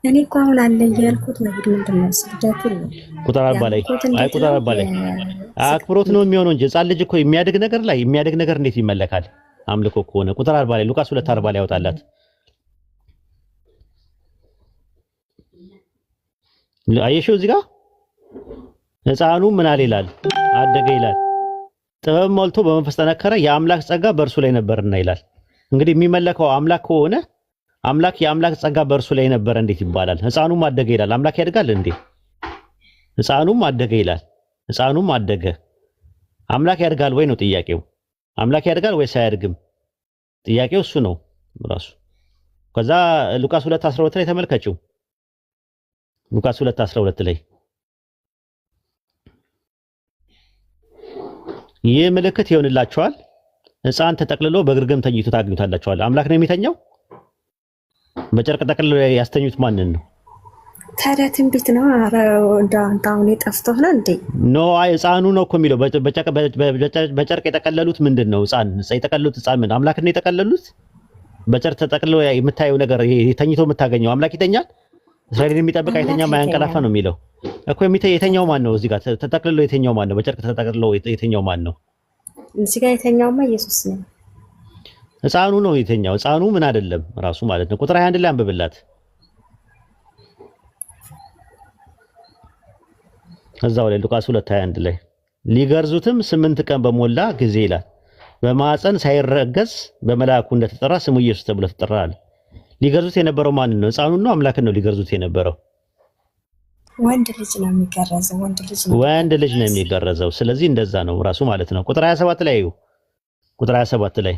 እኔ እኮ አሁን አለ ያልኩት ነገር ምንድን ነው? ስግደቱን ነው። ቁጥር 40 ላይ ቁጥር 40 ላይ አክብሮት ነው የሚሆነው እንጂ ሕፃን ልጅ እኮ የሚያድግ ነገር ላይ የሚያድግ ነገር እንዴት ይመለካል? አምልኮ ከሆነ ቁጥር 40 ላይ ሉቃስ 2:40 ላይ ያወጣላት። አየሽው እዚህ ጋር ሕፃኑ ምን አለ ይላል? አደገ ይላል። ጥበብ ሞልቶ በመንፈስ ጠነከረ፣ የአምላክ ጸጋ በእርሱ ላይ ነበርና ይላል። እንግዲህ የሚመለከው አምላክ ከሆነ አምላክ የአምላክ ጸጋ በእርሱ ላይ ነበረ እንዴት ይባላል? ሕፃኑም አደገ ይላል። አምላክ ያድጋል እንዴ? ሕፃኑም አደገ ይላል። ሕፃኑም አደገ። አምላክ ያድጋል ወይ ነው ጥያቄው። አምላክ ያድጋል ወይስ አያድግም? ጥያቄው እሱ ነው ራሱ። ከዛ ሉቃስ 2:12 ላይ ተመልከችው። ሉቃስ 2:12 ላይ ይህ ምልክት ይሆንላችኋል፣ ሕፃን ተጠቅልሎ በግርግም ተኝቶ ታገኙታላችኋል። አምላክ ነው የሚተኛው? በጨርቅ ጠቅልሎ ያስተኙት ማንን ነው? ታዲያ ትንቢት ነው። ኧረ እንዳሁን የጠፍቶህ ነው እንዴ? ኖ አይ ሕፃኑ ነው እኮ የሚለው። በጨርቅ የጠቀለሉት ምንድን ነው? የጠቀለሉት ሕፃን ምን አምላክ ነው የጠቀለሉት? በጨርቅ ተጠቅልሎ የምታየው ነገር ተኝቶ የምታገኘው አምላክ ይተኛል? እስራኤልን የሚጠብቅ አይተኛም አያንቀላፋ ነው የሚለው እኮ። የተኛው ማን ነው? እዚህ ጋር ተጠቅልሎ የተኛው ማን ነው? በጨርቅ ተጠቅልሎ የተኛው ማን ነው? እዚህ ጋር የተኛውማ ኢየሱስ ነው። ሕፃኑ ነው የተኛው። ሕፃኑ ምን አይደለም ራሱ ማለት ነው። ቁጥር 21 ላይ አንብብላት እዛው ላይ ሉቃስ 2:21 ላይ ሊገርዙትም 8 ቀን በሞላ ጊዜ ይላል በማዕፀን ሳይረገዝ በመልአኩ እንደተጠራ ስሙ ኢየሱስ ተብሎ ተጠራ አለ። ሊገርዙት የነበረው ማን ነው? ሕፃኑን ነው አምላክን ነው ሊገርዙት የነበረው? ወንድ ልጅ ነው የሚገረዘው። ወንድ ልጅ ነው የሚገረዘው። ስለዚህ እንደዛ ነው ራሱ ማለት ነው። ቁጥር 27 ላይ ቁጥር 27 ላይ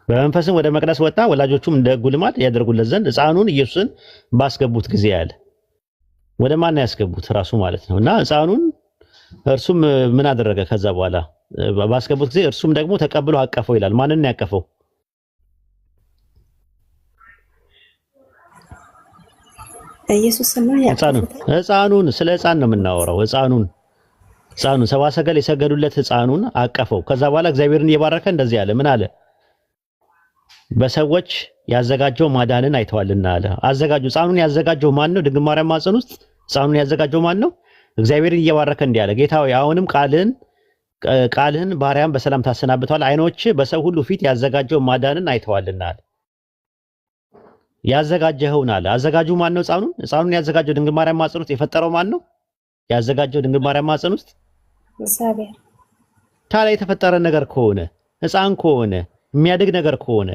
በመንፈስም ወደ መቅደስ ወጣ፣ ወላጆቹም እንደ ሕጉ ልማድ ያደርጉለት ዘንድ ሕፃኑን ኢየሱስን ባስገቡት ጊዜ ያለ። ወደ ማን ያስገቡት? ራሱ ማለት ነው። እና ሕፃኑን እርሱም ምን አደረገ? ከዛ በኋላ ባስገቡት ጊዜ እርሱም ደግሞ ተቀብሎ አቀፈው ይላል። ማንን ያቀፈው? ኢየሱስን ነው ያቀፈው። ሕፃኑን ስለ ሕፃን ነው የምናወራው። ሕፃኑን ሰብአ ሰገል የሰገዱለት ሕፃኑን አቀፈው። ከዛ በኋላ እግዚአብሔርን እየባረከ እንደዚህ አለ። ምን አለ? በሰዎች ያዘጋጀው ማዳንን አይተዋልና አለ። አዘጋጁ ሕፃኑን ያዘጋጀው ማን ነው? ድንግል ማርያም ማኅፀን ውስጥ ሕፃኑን ያዘጋጀው ማን ነው? እግዚአብሔርን እየባረከ እንዲህ አለ። ጌታ ሆይ አሁንም ቃልህን ባሪያም በሰላም ታሰናብተዋል። ዓይኖች በሰው ሁሉ ፊት ያዘጋጀው ማዳንን አይተዋልና አለ። ያዘጋጀኸውን አለ። አዘጋጁ ማን ነው? ሕፃኑን ያዘጋጀው ድንግል ማርያም ማኅፀን ውስጥ የፈጠረው ማን ነው? ያዘጋጀው ድንግል ማርያም ማኅፀን ውስጥ እግዚአብሔር። ታዲያ የተፈጠረ ነገር ከሆነ ሕፃን ከሆነ የሚያድግ ነገር ከሆነ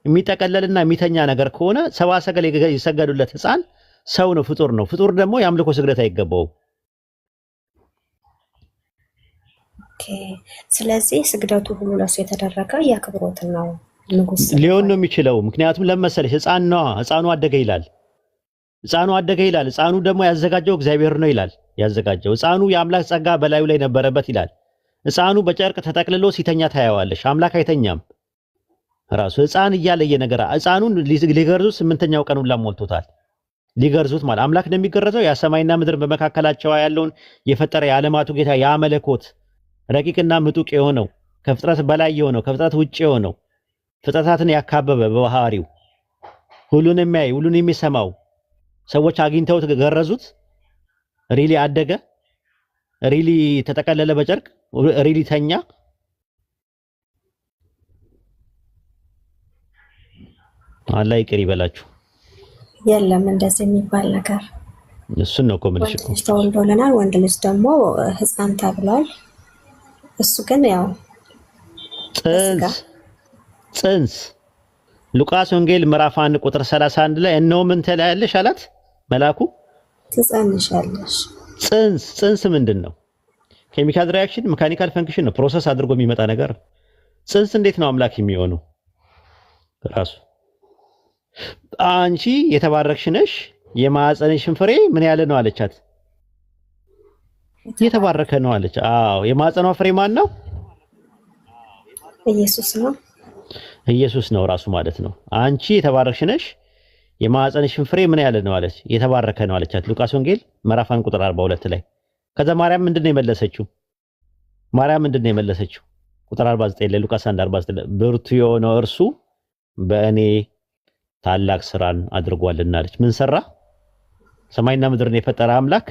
የሚጠቀለልና የሚተኛ ነገር ከሆነ ሰብአ ሰገል የሰገዱለት ሕፃን ሰው ነው፣ ፍጡር ነው። ፍጡር ደግሞ የአምልኮ ስግደት አይገባውም። ስለዚህ ስግደቱ ሁሉ ለሱ የተደረገው የአክብሮት ነው። ንጉስ ሊሆን ነው የሚችለው። ምክንያቱም ለመሰለሽ ሕፃኑ አደገ ይላል። ሕፃኑ አደገ ይላል። ሕፃኑ ደግሞ ያዘጋጀው እግዚአብሔር ነው ይላል። ያዘጋጀው። ሕፃኑ የአምላክ ጸጋ በላዩ ላይ ነበረበት ይላል። ሕፃኑ በጨርቅ ተጠቅልሎ ሲተኛ ታያዋለሽ። አምላክ አይተኛም። ራሱ ሕፃን እያለ የነገራ ሕፃኑን ሊገርዙት 8ኛው ቀን ሁላ ሞልቶታል። ሊገርዙት ማለት አምላክ እንደሚገረዘው ያ ሰማይና ምድር በመካከላቸው ያለውን የፈጠረ የዓለማቱ ጌታ ያ መለኮት ረቂቅና ምጡቅ የሆነው ከፍጥረት በላይ የሆነው ከፍጥረት ውጭ የሆነው ፍጥረታትን ያካበበ በባህሪው ሁሉን የሚያይ ሁሉን የሚሰማው ሰዎች አግኝተውት ገረዙት። ሪሊ አደገ፣ ሪሊ ተጠቀለለ በጨርቅ፣ ሪሊ ተኛ። አላህ ይቅር ይበላችሁ። የለም እንደዚህ የሚባል ነገር። እሱን ነው እኮ የምልሽ እኮ። ወንድ ልጅ ተወልዶልናል፣ ወንድ ልጅ ደግሞ ሕፃን ተብሏል። እሱ ግን ያው ጽንስ ሉቃስ ወንጌል ምዕራፍ 1 ቁጥር 31 ላይ እነሆ ምን ትላለሽ አላት መልአኩ፣ ትጸንሻለሽ። ጽንስ ምንድን ነው? ኬሚካል ሪአክሽን ሜካኒካል ፈንክሽን ነው፣ ፕሮሰስ አድርጎ የሚመጣ ነገር። ጽንስ እንዴት ነው አምላክ የሚሆነው? ራሱ አንቺ የተባረክሽ ነሽ የማዕፀንሽን ፍሬ ምን ያለ ነው አለቻት። የተባረከ ነው አለች። አዎ የማዕፀኗ ፍሬ ማን ነው? ኢየሱስ ነው። ኢየሱስ ነው ራሱ ማለት ነው። አንቺ የተባረክሽ ነሽ የማዕፀንሽን ፍሬ ምን ያለ ነው አለች። የተባረከ ነው አለቻት። ሉቃስ ወንጌል ምዕራፍ 1 ቁጥር 42 ላይ። ከዛ ማርያም ምንድነው የመለሰችው? ቁጥር 49 ላይ ሉቃስ 1:49 ብርቱ የሆነው እርሱ በእኔ ታላቅ ስራን አድርጓልና አለች። ምን ሰራ? ሰማይና ምድርን የፈጠረ አምላክ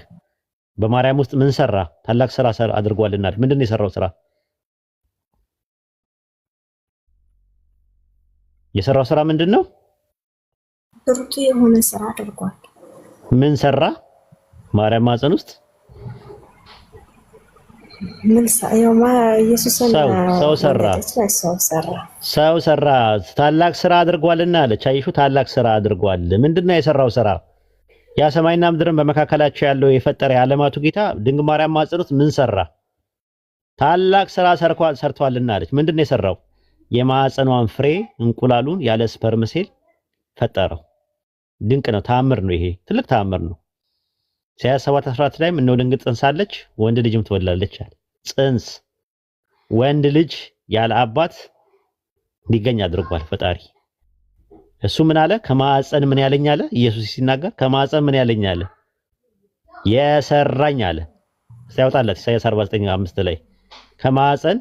በማርያም ውስጥ ምን ሰራ? ታላቅ ስራ አድርጓልና አለች። ምንድነው የሰራው ስራ? የሰራው ስራ ምንድነው? ብርቱ የሆነ ስራ አድርጓል። ምን ሰራ? ማርያም ማፀን ውስጥ ምን ኢየሱስን ሰው ሰራ። ታላቅ ስራ አድርጓልና አለች። አይሹ ታላቅ ስራ አድርጓል። ምንድነው የሰራው ስራ? ያ ሰማይና ምድርን በመካከላቸው ያለው የፈጠረ የዓለማቱ ጌታ ድንግል ማርያም ማፀን ውስጥ ምን ሰራ? ታላቅ ስራ ሰርቷልና አለች። ምንድነው የሰራው? የማዕፀኗን ፍሬ እንቁላሉን ያለ ስፐርም ሴል ፈጠረው። ድንቅ ነው፣ ተአምር ነው። ይሄ ትልቅ ተአምር ነው። ኢሳይያስ 7:14 ላይም እነሆ ድንግል ጸንሳለች ወንድ ልጅም ትወልዳለች አለ። ጽንስ ወንድ ልጅ ያለ አባት ሊገኝ አድርጓል ፈጣሪ። እሱ ምን አለ? ከማዕፀን ምን ያለኝ አለ። ኢየሱስ ሲናገር ከማዕፀን ምን ያለኝ አለ? የሰራኝ አለ። ሲያወጣለት ኢሳይያስ 49:5 ላይ ከማዕፀን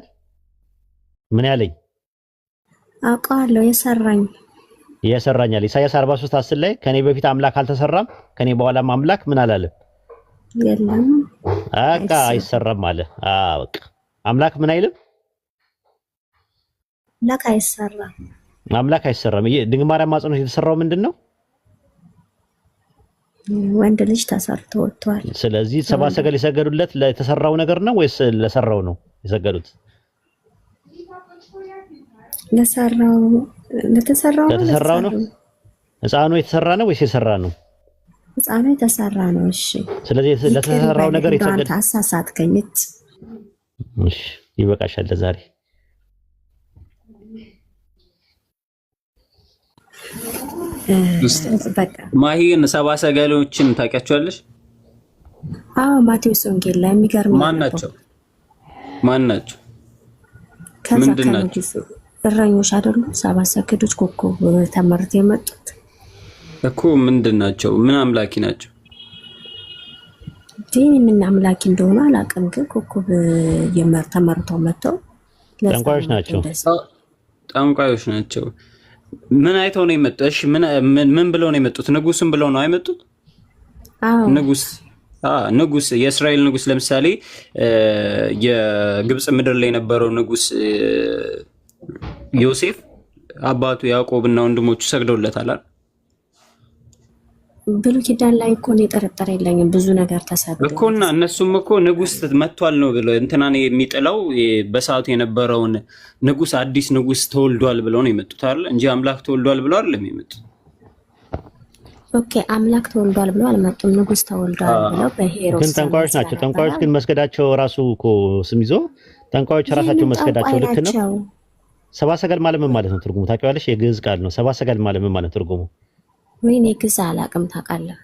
ምን ያለኝ አውቃለሁ የሰራኝ አለ። ኢሳይያስ 43:10 ላይ ከኔ በፊት አምላክ አልተሰራም ከኔ በኋላም አምላክ ምን አላለም? የለም አቃ አይሰራም አለ። በቃ አምላክ ምን አይልም? አምላክ አይሰራም። ድንግል ማርያም ማፀን ውስጥ የተሰራው ምንድነው? ወንድ ልጅ ተሰርቶ ወጥቷል። ስለዚህ ሰብአ ሰገል የሰገዱለት ለተሰራው ነገር ነው ወይስ ለሰራው ነው የሰገዱት? ለተሰራው ነው። ሕፃኑ የተሰራ ነው ወይስ የሰራ ነው? ሕፃኑ የተሰራ ነው። እሺ ስለዚህ ለተሰራው ነገር የተሰገደ ታሳሳትከኝ። እሺ ይበቃሻል ለዛሬ። በቃ ማሂን ሰብአ ሰገሎችን ታውቂያቸዋለሽ? አዎ ማቴዎስ ወንጌል ላይ የሚገርም ማን ናቸው? ምንድን ናቸው? እረኞች አይደሉ? ሰብአ ሰገሎች ኮከብ ተመርተው የመጡት እኮ ምንድን ናቸው? ምን አምላኪ ናቸው? ምን አምላኪ እንደሆነ አላውቅም፣ ግን ኮከብ ተመርተው መጥተው ጠንቋዮች ናቸው። ምን አይተው ነው የመጡት? እሺ ምን ብለው ነው የመጡት? ንጉስን ብለው ነው አይመጡት? ንጉስ የእስራኤል ንጉስ ለምሳሌ የግብጽ ምድር ላይ የነበረው ንጉስ ዮሴፍ አባቱ ያዕቆብና ወንድሞቹ ሰግደውለታል አይደል? ብሉይ ኪዳን ላይ እኮ ነው የጠረጠረ የለኝም ብዙ ነገር ተሰግዶ እኮና እነሱም እኮ ንጉስ መጥቷል ነው ብለው እንትናን የሚጥለው በሰዓቱ የነበረውን ንጉስ አዲስ ንጉስ ተወልዷል ብለው ነው የመጡት አይደል እንጂ አምላክ ተወልዷል ብለው አይደለም የመጡት። ኦኬ አምላክ ተወልዷል ብለው አልመጡም፣ ንጉስ ተወልዷል ብለው በሄሮድስ ግን ጠንቋዮች ናቸው። ጠንቋዮች ግን መስገዳቸው ራሱ እኮ ስም ይዞ ጠንቋዮች ራሳቸው መስገዳቸው ልክ ነው። ሰብአ ሰገል ማለት ምን ማለት ነው ትርጉሙ ታውቂዋለሽ? የግዕዝ ቃል ነው። ሰብአ ሰገል ማለት ምን ማለት ትርጉሙ? ወይኔ ግዕዝ አላውቅም። ታውቃለህ?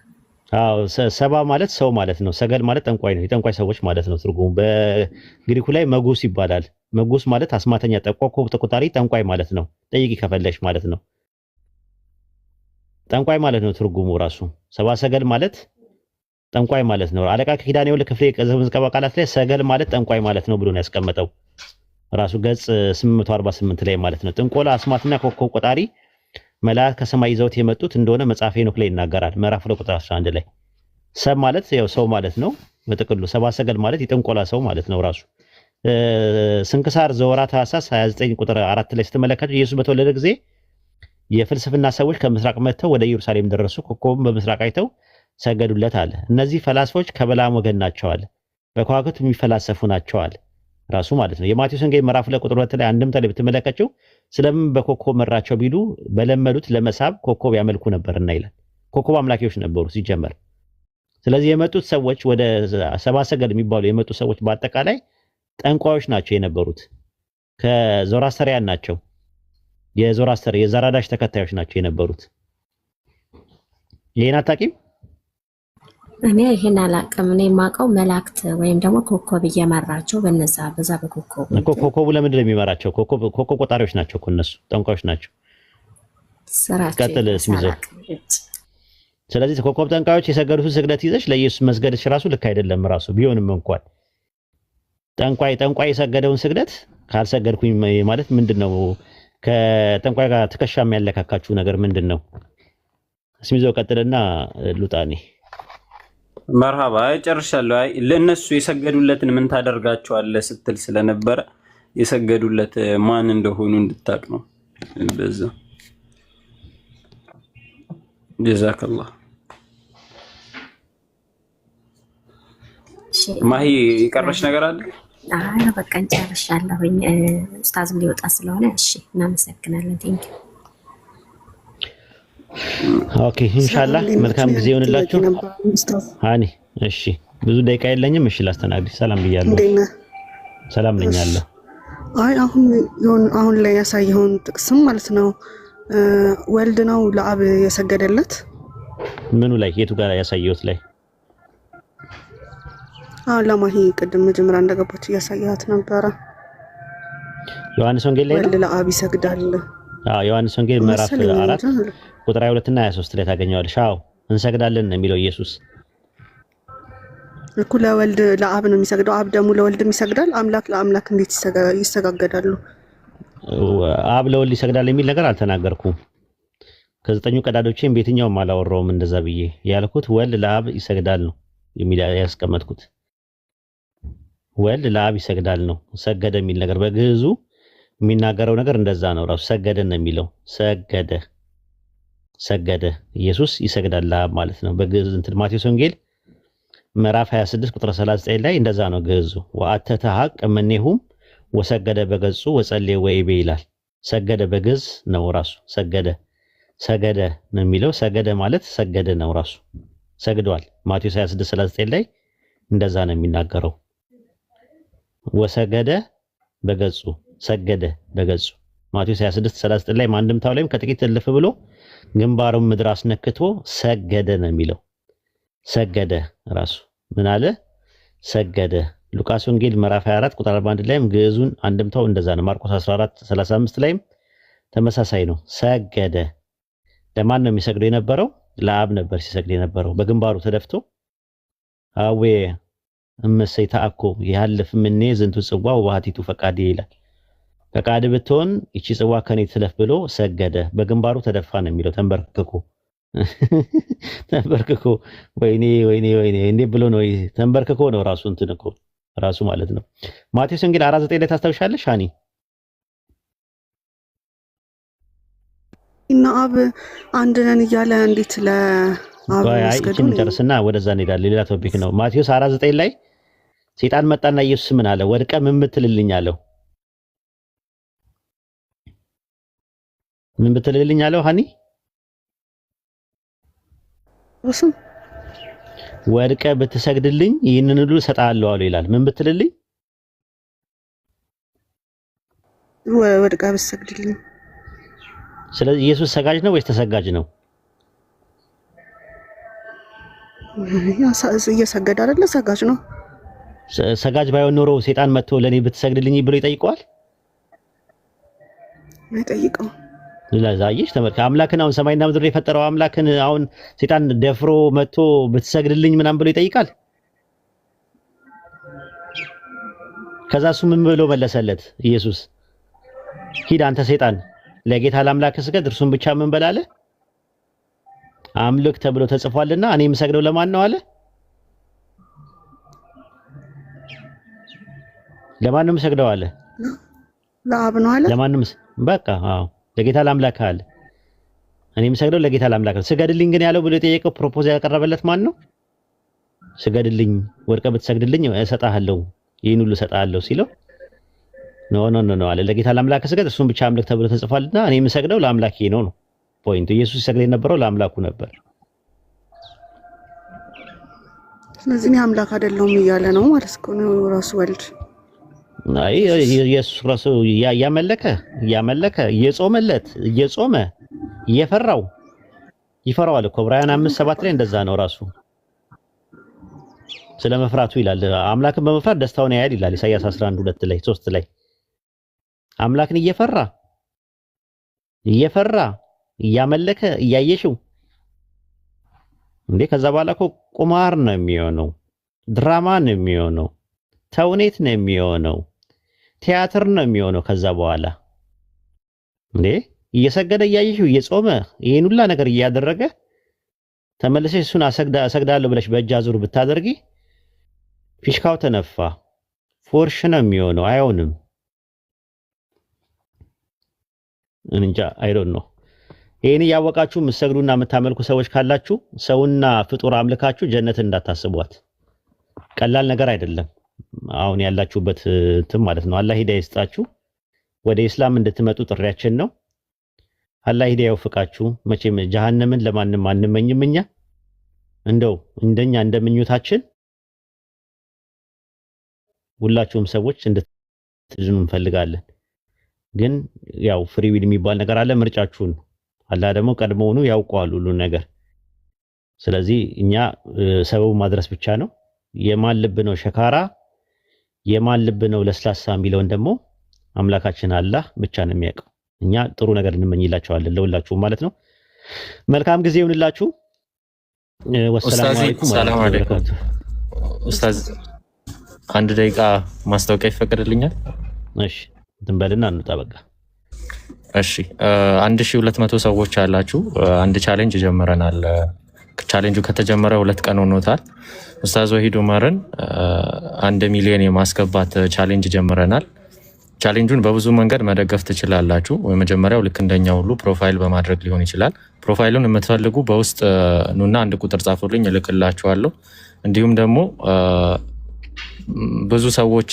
አዎ ሰባ ማለት ሰው ማለት ነው። ሰገል ማለት ጠንቋይ ነው፣ የጠንቋይ ሰዎች ማለት ነው ትርጉሙ። በግሪኩ ላይ መጉስ ይባላል። መጉስ ማለት አስማተኛ፣ ኮከብ ተቆጣሪ፣ ጠንቋይ ማለት ነው። ጠይቂ ከፈለሽ ማለት ነው። ጠንቋይ ማለት ነው ትርጉሙ ራሱ። ሰባ ሰገል ማለት ጠንቋይ ማለት ነው። አለቃ ኪዳኔ ወልደ ክፍሌ ዘመዝገባ ቃላት ላይ ሰገል ማለት ጠንቋይ ማለት ነው ብሎ ነው ያስቀመጠው ራሱ ገጽ 848 ላይ ማለት ነው። ጥንቆላ፣ አስማትና ኮከብ ቆጣሪ መላእክት ከሰማይ ይዘውት የመጡት እንደሆነ መጽሐፈ ሄኖክ ላይ ይናገራል። ምዕራፍ 2 ቁጥር 11 ላይ ሰብ ማለት ያው ሰው ማለት ነው በጥቅሉ። ሰባ ሰገል ማለት የጥንቆላ ሰው ማለት ነው ራሱ። ስንክሳር ዘወርኃ ታኅሣሥ 29 ቁጥር 4 ላይ ስትመለከቱ ኢየሱስ በተወለደ ጊዜ የፍልስፍና ሰዎች ከምስራቅ መጥተው ወደ ኢየሩሳሌም ደረሱ፣ ኮከቡን በምስራቅ አይተው ሰገዱለት አለ። እነዚህ ፈላስፎች ከበላም ወገን ናቸው አለ፣ በከዋክብት የሚፈላሰፉ ናቸው አለ ራሱ ማለት ነው። የማቴዎስ ወንጌል ምዕራፍ 2 ቁጥር 2 ላይ አንድምታ ላይ ብትመለከቱ ስለምን በኮከብ መራቸው ቢሉ በለመዱት ለመሳብ ኮከብ ያመልኩ ነበርና ይላል። ኮከብ አምላኪዎች ነበሩ ሲጀመር። ስለዚህ የመጡት ሰዎች ወደ ሰባ ሰገል የሚባሉ የመጡ ሰዎች በአጠቃላይ ጠንቋዮች ናቸው የነበሩት። ከዞራስተሪያን ናቸው። የዞራስተር የዛራዳሽ ተከታዮች ናቸው የነበሩት። ይሄን አታውቂም? እኔ ይሄን አላውቅም። እኔ የማውቀው መላእክት ወይም ደግሞ ኮከብ እየመራቸው በዛ በኮከቡ እኮ ኮከቡ ለምንድን ነው የሚመራቸው? ኮከብ ቆጣሪዎች ናቸው እኮ እነሱ ጠንቋዮች ናቸው። ቀጥል ስሚዘው። ስለዚህ ኮከብ ጠንቋዮች የሰገዱትን ስግደት ይዘሽ ለኢየሱስ መስገድሽ ራሱ ልክ አይደለም ራሱ ቢሆንም እንኳን ጠንቋይ የሰገደውን ስግደት ካልሰገድኩኝ ማለት ምንድነው? ከጠንቋይ ጋር ትከሻ የሚያለካካችሁ ነገር ምንድነው? ስሚዘው ቀጥልና ሉጣኔ መርሃባ ጨርሻለሁ። አይ ለነሱ የሰገዱለትን ምን ታደርጋቸዋለህ ስትል ስለነበረ የሰገዱለት ማን እንደሆኑ እንድታቅ ነው። በዛ ጀዛከላህ። ማሂ የቀረሽ ነገር አለ? አይ በቃ ጨርሻለሁኝ። ኡስታዝም ሊወጣ ስለሆነ እሺ፣ እናመሰግናለን። ቴንክ ዩ። ኦኬ ኢንሻአላህ መልካም ጊዜ ይሆንላችሁ። ሃኒ እሺ፣ ብዙ ደቂቃ የለኝም። እሺ ላስተናግድ። ሰላም ብያለሁ። ሰላም ነኝ አለ። አይ አሁን ላይ ያሳየውን ጥቅስም ማለት ነው ወልድ ነው ለአብ የሰገደለት። ምኑ ላይ? የቱ ጋር ያሳየውት ላይ? ለማሂ ቅድም መጀመሪያ እንደገባች እያሳያት ነበረ። ዮሐንስ ወንጌል ላይ ወልድ ለአብ ይሰግዳል። ዮሐንስ ወንጌል ምዕራፍ 4 ቁጥር 22 እና 23 ላይ ታገኘዋለሽ። እንሰግዳለን ነው የሚለው ኢየሱስ እኮ ለወልድ ለአብ ነው የሚሰግደው፣ አብ ደግሞ ለወልድ ይሰግዳል። አምላክ ለአምላክ እንዴት ይሰጋገዳሉ? አብ ለወልድ ይሰግዳል የሚል ነገር አልተናገርኩም። ከዘጠኙ ቀዳዶቼም በየትኛውም አላወራውም እንደዛ ብዬ ያልኩት ወልድ ለአብ ይሰግዳል ነው የሚል ያስቀመጥኩት። ወልድ ለአብ ይሰግዳል ነው። ሰገደ የሚል ነገር በግዕዙ የሚናገረው ነገር እንደዛ ነው። ራሱ ሰገደ ነው የሚለው። ሰገደ ኢየሱስ ይሰግዳል ለአብ ማለት ነው በግዕዝ። እንትን ማቴዎስ ወንጌል ምዕራፍ 26 ቁጥር 39 ላይ እንደዛ ነው ግዕዙ። ወአተተ ሐቅ እምኔሁም ወሰገደ በገጹ ወጸለየ ወይቤ ይላል። ሰገደ በግዕዝ ነው ራሱ ሰገደ ነው የሚለው። ሰገደ ማለት ሰገደ ነው ራሱ ሰግዷል። ማቴዎስ 26:39 ላይ እንደዛ ነው የሚናገረው። ወሰገደ በገጹ ሰገደ በገጹ ማቴዎስ 26:39 ላይ ማንድምታው ላይም ከጥቂት እልፍ ብሎ ግንባሩን ምድር አስነክቶ ሰገደ ነው የሚለው። ሰገደ ራሱ ምን አለ? ሰገደ። ሉቃስ ወንጌል ምዕራፍ 24 ቁጥር 41 ላይም ግዕዙን አንድምታው እንደዛ ነው። ማርቆስ 14:35 ላይም ተመሳሳይ ነው። ሰገደ። ለማን ነው የሚሰግደው የነበረው? ለአብ ነበር ሲሰግድ የነበረው በግንባሩ ተደፍቶ አዌ እመሰይ ተአኮ ያለፍ ምኔ ዝንቱ ጽዋ ወባህቲቱ ፈቃዴ ይላል። ፈቃድ ብትሆን እቺ ጽዋ ከኔ ትለፍ ብሎ ሰገደ። በግንባሩ ተደፋ ነው የሚለው። ተንበርክኮ ወይኔ እንዴ ብሎ ነው ተንበርክኮ ነው ራሱ እንትን እኮ ራሱ ማለት ነው። ማቴዎስ ወንጌል 4:9 ላይ ታስታውሻለሽ ሃኒ? እና አብ አንድ ነን እያለ እንዴት ለአብ ይስገዱ? ጨርስና ወደዛ እንሄዳለን። ሌላ ቶፒክ ነው። ማቴዎስ 4:9 ላይ ሰይጣን መጣና ኢየሱስ ምን አለ? ወድቀ ምን ብትልልኝ አለው። ምን ብትልልኝ አለው ሃኒ? ወድቀ ብትሰግድልኝ ይህንን ሁሉ እሰጥሃለሁ አለው ይላል። ምን ብትልልኝ? ወድቀ ብትሰግድልኝ። ስለዚህ ኢየሱስ ሰጋጅ ነው ወይስ ተሰጋጅ ነው? እየሰገደ አይደለ? ሰጋጅ ነው። ሰጋጅ ባይሆን ኖሮ ሴጣን መጥቶ ለኔ ብትሰግድልኝ ብሎ ይጠይቀዋል? አይጠይቀው። ለዛይሽ ተመልካ አምላክን አሁን ሰማይና ምድር የፈጠረው አምላክን አሁን ሴጣን ደፍሮ መጥቶ ብትሰግድልኝ ምናምን ብሎ ይጠይቃል? ከዛ እሱ ምን ብሎ መለሰለት ኢየሱስ? ሂድ አንተ ሴጣን ለጌታ ለአምላክ ስገድ፣ እርሱን ብቻ ምን በላለ አምልክ ተብሎ ተጽፏልና እኔ የምሰግደው ለማን ነው አለ? ለማንም ሰግደው አለ? ለአብ ነው አለ። ለማንም በቃ አዎ፣ ለጌታ ለአምላክ አለ። እኔ የምሰግደው ለጌታ ለአምላክ ነው። ስገድልኝ ግን ያለው ብሎ የጠየቀው ፕሮፖዝ ያቀረበለት ማን ነው? ስገድልኝ፣ ወድቀ ብትሰግድልኝ እሰጣለሁ፣ ይህን ሁሉ እሰጣለሁ ሲለው ኖ አለ። ለጌታ ለአምላክ ስገድ፣ እርሱን ብቻ አምልክ ተብሎ ተጽፏልና እኔ የምሰግደው ለአምላኬ ነው ነው ፖይንቱ። ኢየሱስ ሲሰግድ የነበረው ለአምላኩ ነበር። ስለዚህ እኔ አምላክ አይደለሁም እያለ ነው ማለት ነው ራሱ ወልድ። አይ ኢየሱስ ራሱ እያመለከ እየጾመለት እየጾመ ይፈራዋል እኮ ዕብራውያን 5:7 ላይ እንደዛ ነው ራሱ ስለ መፍራቱ ይላል። አምላክን በመፍራት ደስታውን ያያል ይላል ኢሳይያስ 11:2 ላይ 3 ላይ አምላክን እየፈራ እያመለከ እያየሽው እንዴ ከዛ በኋላ እኮ ቁማር ነው የሚሆነው፣ ድራማ ነው የሚሆነው፣ ተውኔት ነው የሚሆነው፣ ቲያትር ነው የሚሆነው። ከዛ በኋላ እንዴ እየሰገደ እያየሽው እየጾመ ይሄን ሁላ ነገር እያደረገ ተመልሰሽ እሱን አሰግዳለሁ ብለሽ በእጅ አዙር ብታደርጊ ፊሽካው ተነፋ፣ ፎርሽ ነው የሚሆነው። አይሆንም። እንጃ አይ ዶንት ኖ። ይሄን ያወቃችሁ የምትሰግዱና የምታመልኩ ሰዎች ካላችሁ ሰውና ፍጡር አምልካችሁ ጀነትን እንዳታስቧት። ቀላል ነገር አይደለም። አሁን ያላችሁበት እንትን ማለት ነው። አላህ ሂዳያ ይስጣችሁ። ወደ እስላም እንድትመጡ ጥሪያችን ነው። አላህ ሂዳያ ይወፍቃችሁ። መቼም ጀሃነምን ለማንም አንመኝም። እኛ እንደው እንደኛ እንደምኞታችን ሁላችሁም ሰዎች እንድትድኑ እንፈልጋለን። ግን ያው ፍሪ ዊል የሚባል ነገር አለ። ምርጫችሁን አላህ ደግሞ ቀድሞውኑ ያውቀዋል ሁሉ ነገር። ስለዚህ እኛ ሰበቡ ማድረስ ብቻ ነው። የማን ልብ ነው ሸካራ፣ የማን ልብ ነው ለስላሳ የሚለውን ደግሞ አምላካችን አላህ ብቻ ነው የሚያውቀው። እኛ ጥሩ ነገር እንመኝላችኋለን ለሁላችሁም ማለት ነው። መልካም ጊዜ ይሁንላችሁ። ወሰላሙ አለይኩም። ኡስታዝ አንድ ደቂቃ ማስታወቂያ ይፈቀድልኛል? እሺ ድንበልና እንውጣ በቃ። እሺ 1200 ሰዎች አላችሁ። አንድ ቻሌንጅ ጀምረናል። ቻሌንጁ ከተጀመረ 2 ቀን ሆኖታል። ኡስታዝ ወሂድ ኡመርን 1 ሚሊዮን የማስገባት ቻሌንጅ ጀምረናል። ቻሌንጁን በብዙ መንገድ መደገፍ ትችላላችሁ። የመጀመሪያው ልክ እንደኛ ሁሉ ፕሮፋይል በማድረግ ሊሆን ይችላል። ፕሮፋይሉን የምትፈልጉ በውስጥ ኑና 1 ቁጥር ጻፉልኝ፣ እልክላችኋለሁ። እንዲሁም ደግሞ ብዙ ሰዎች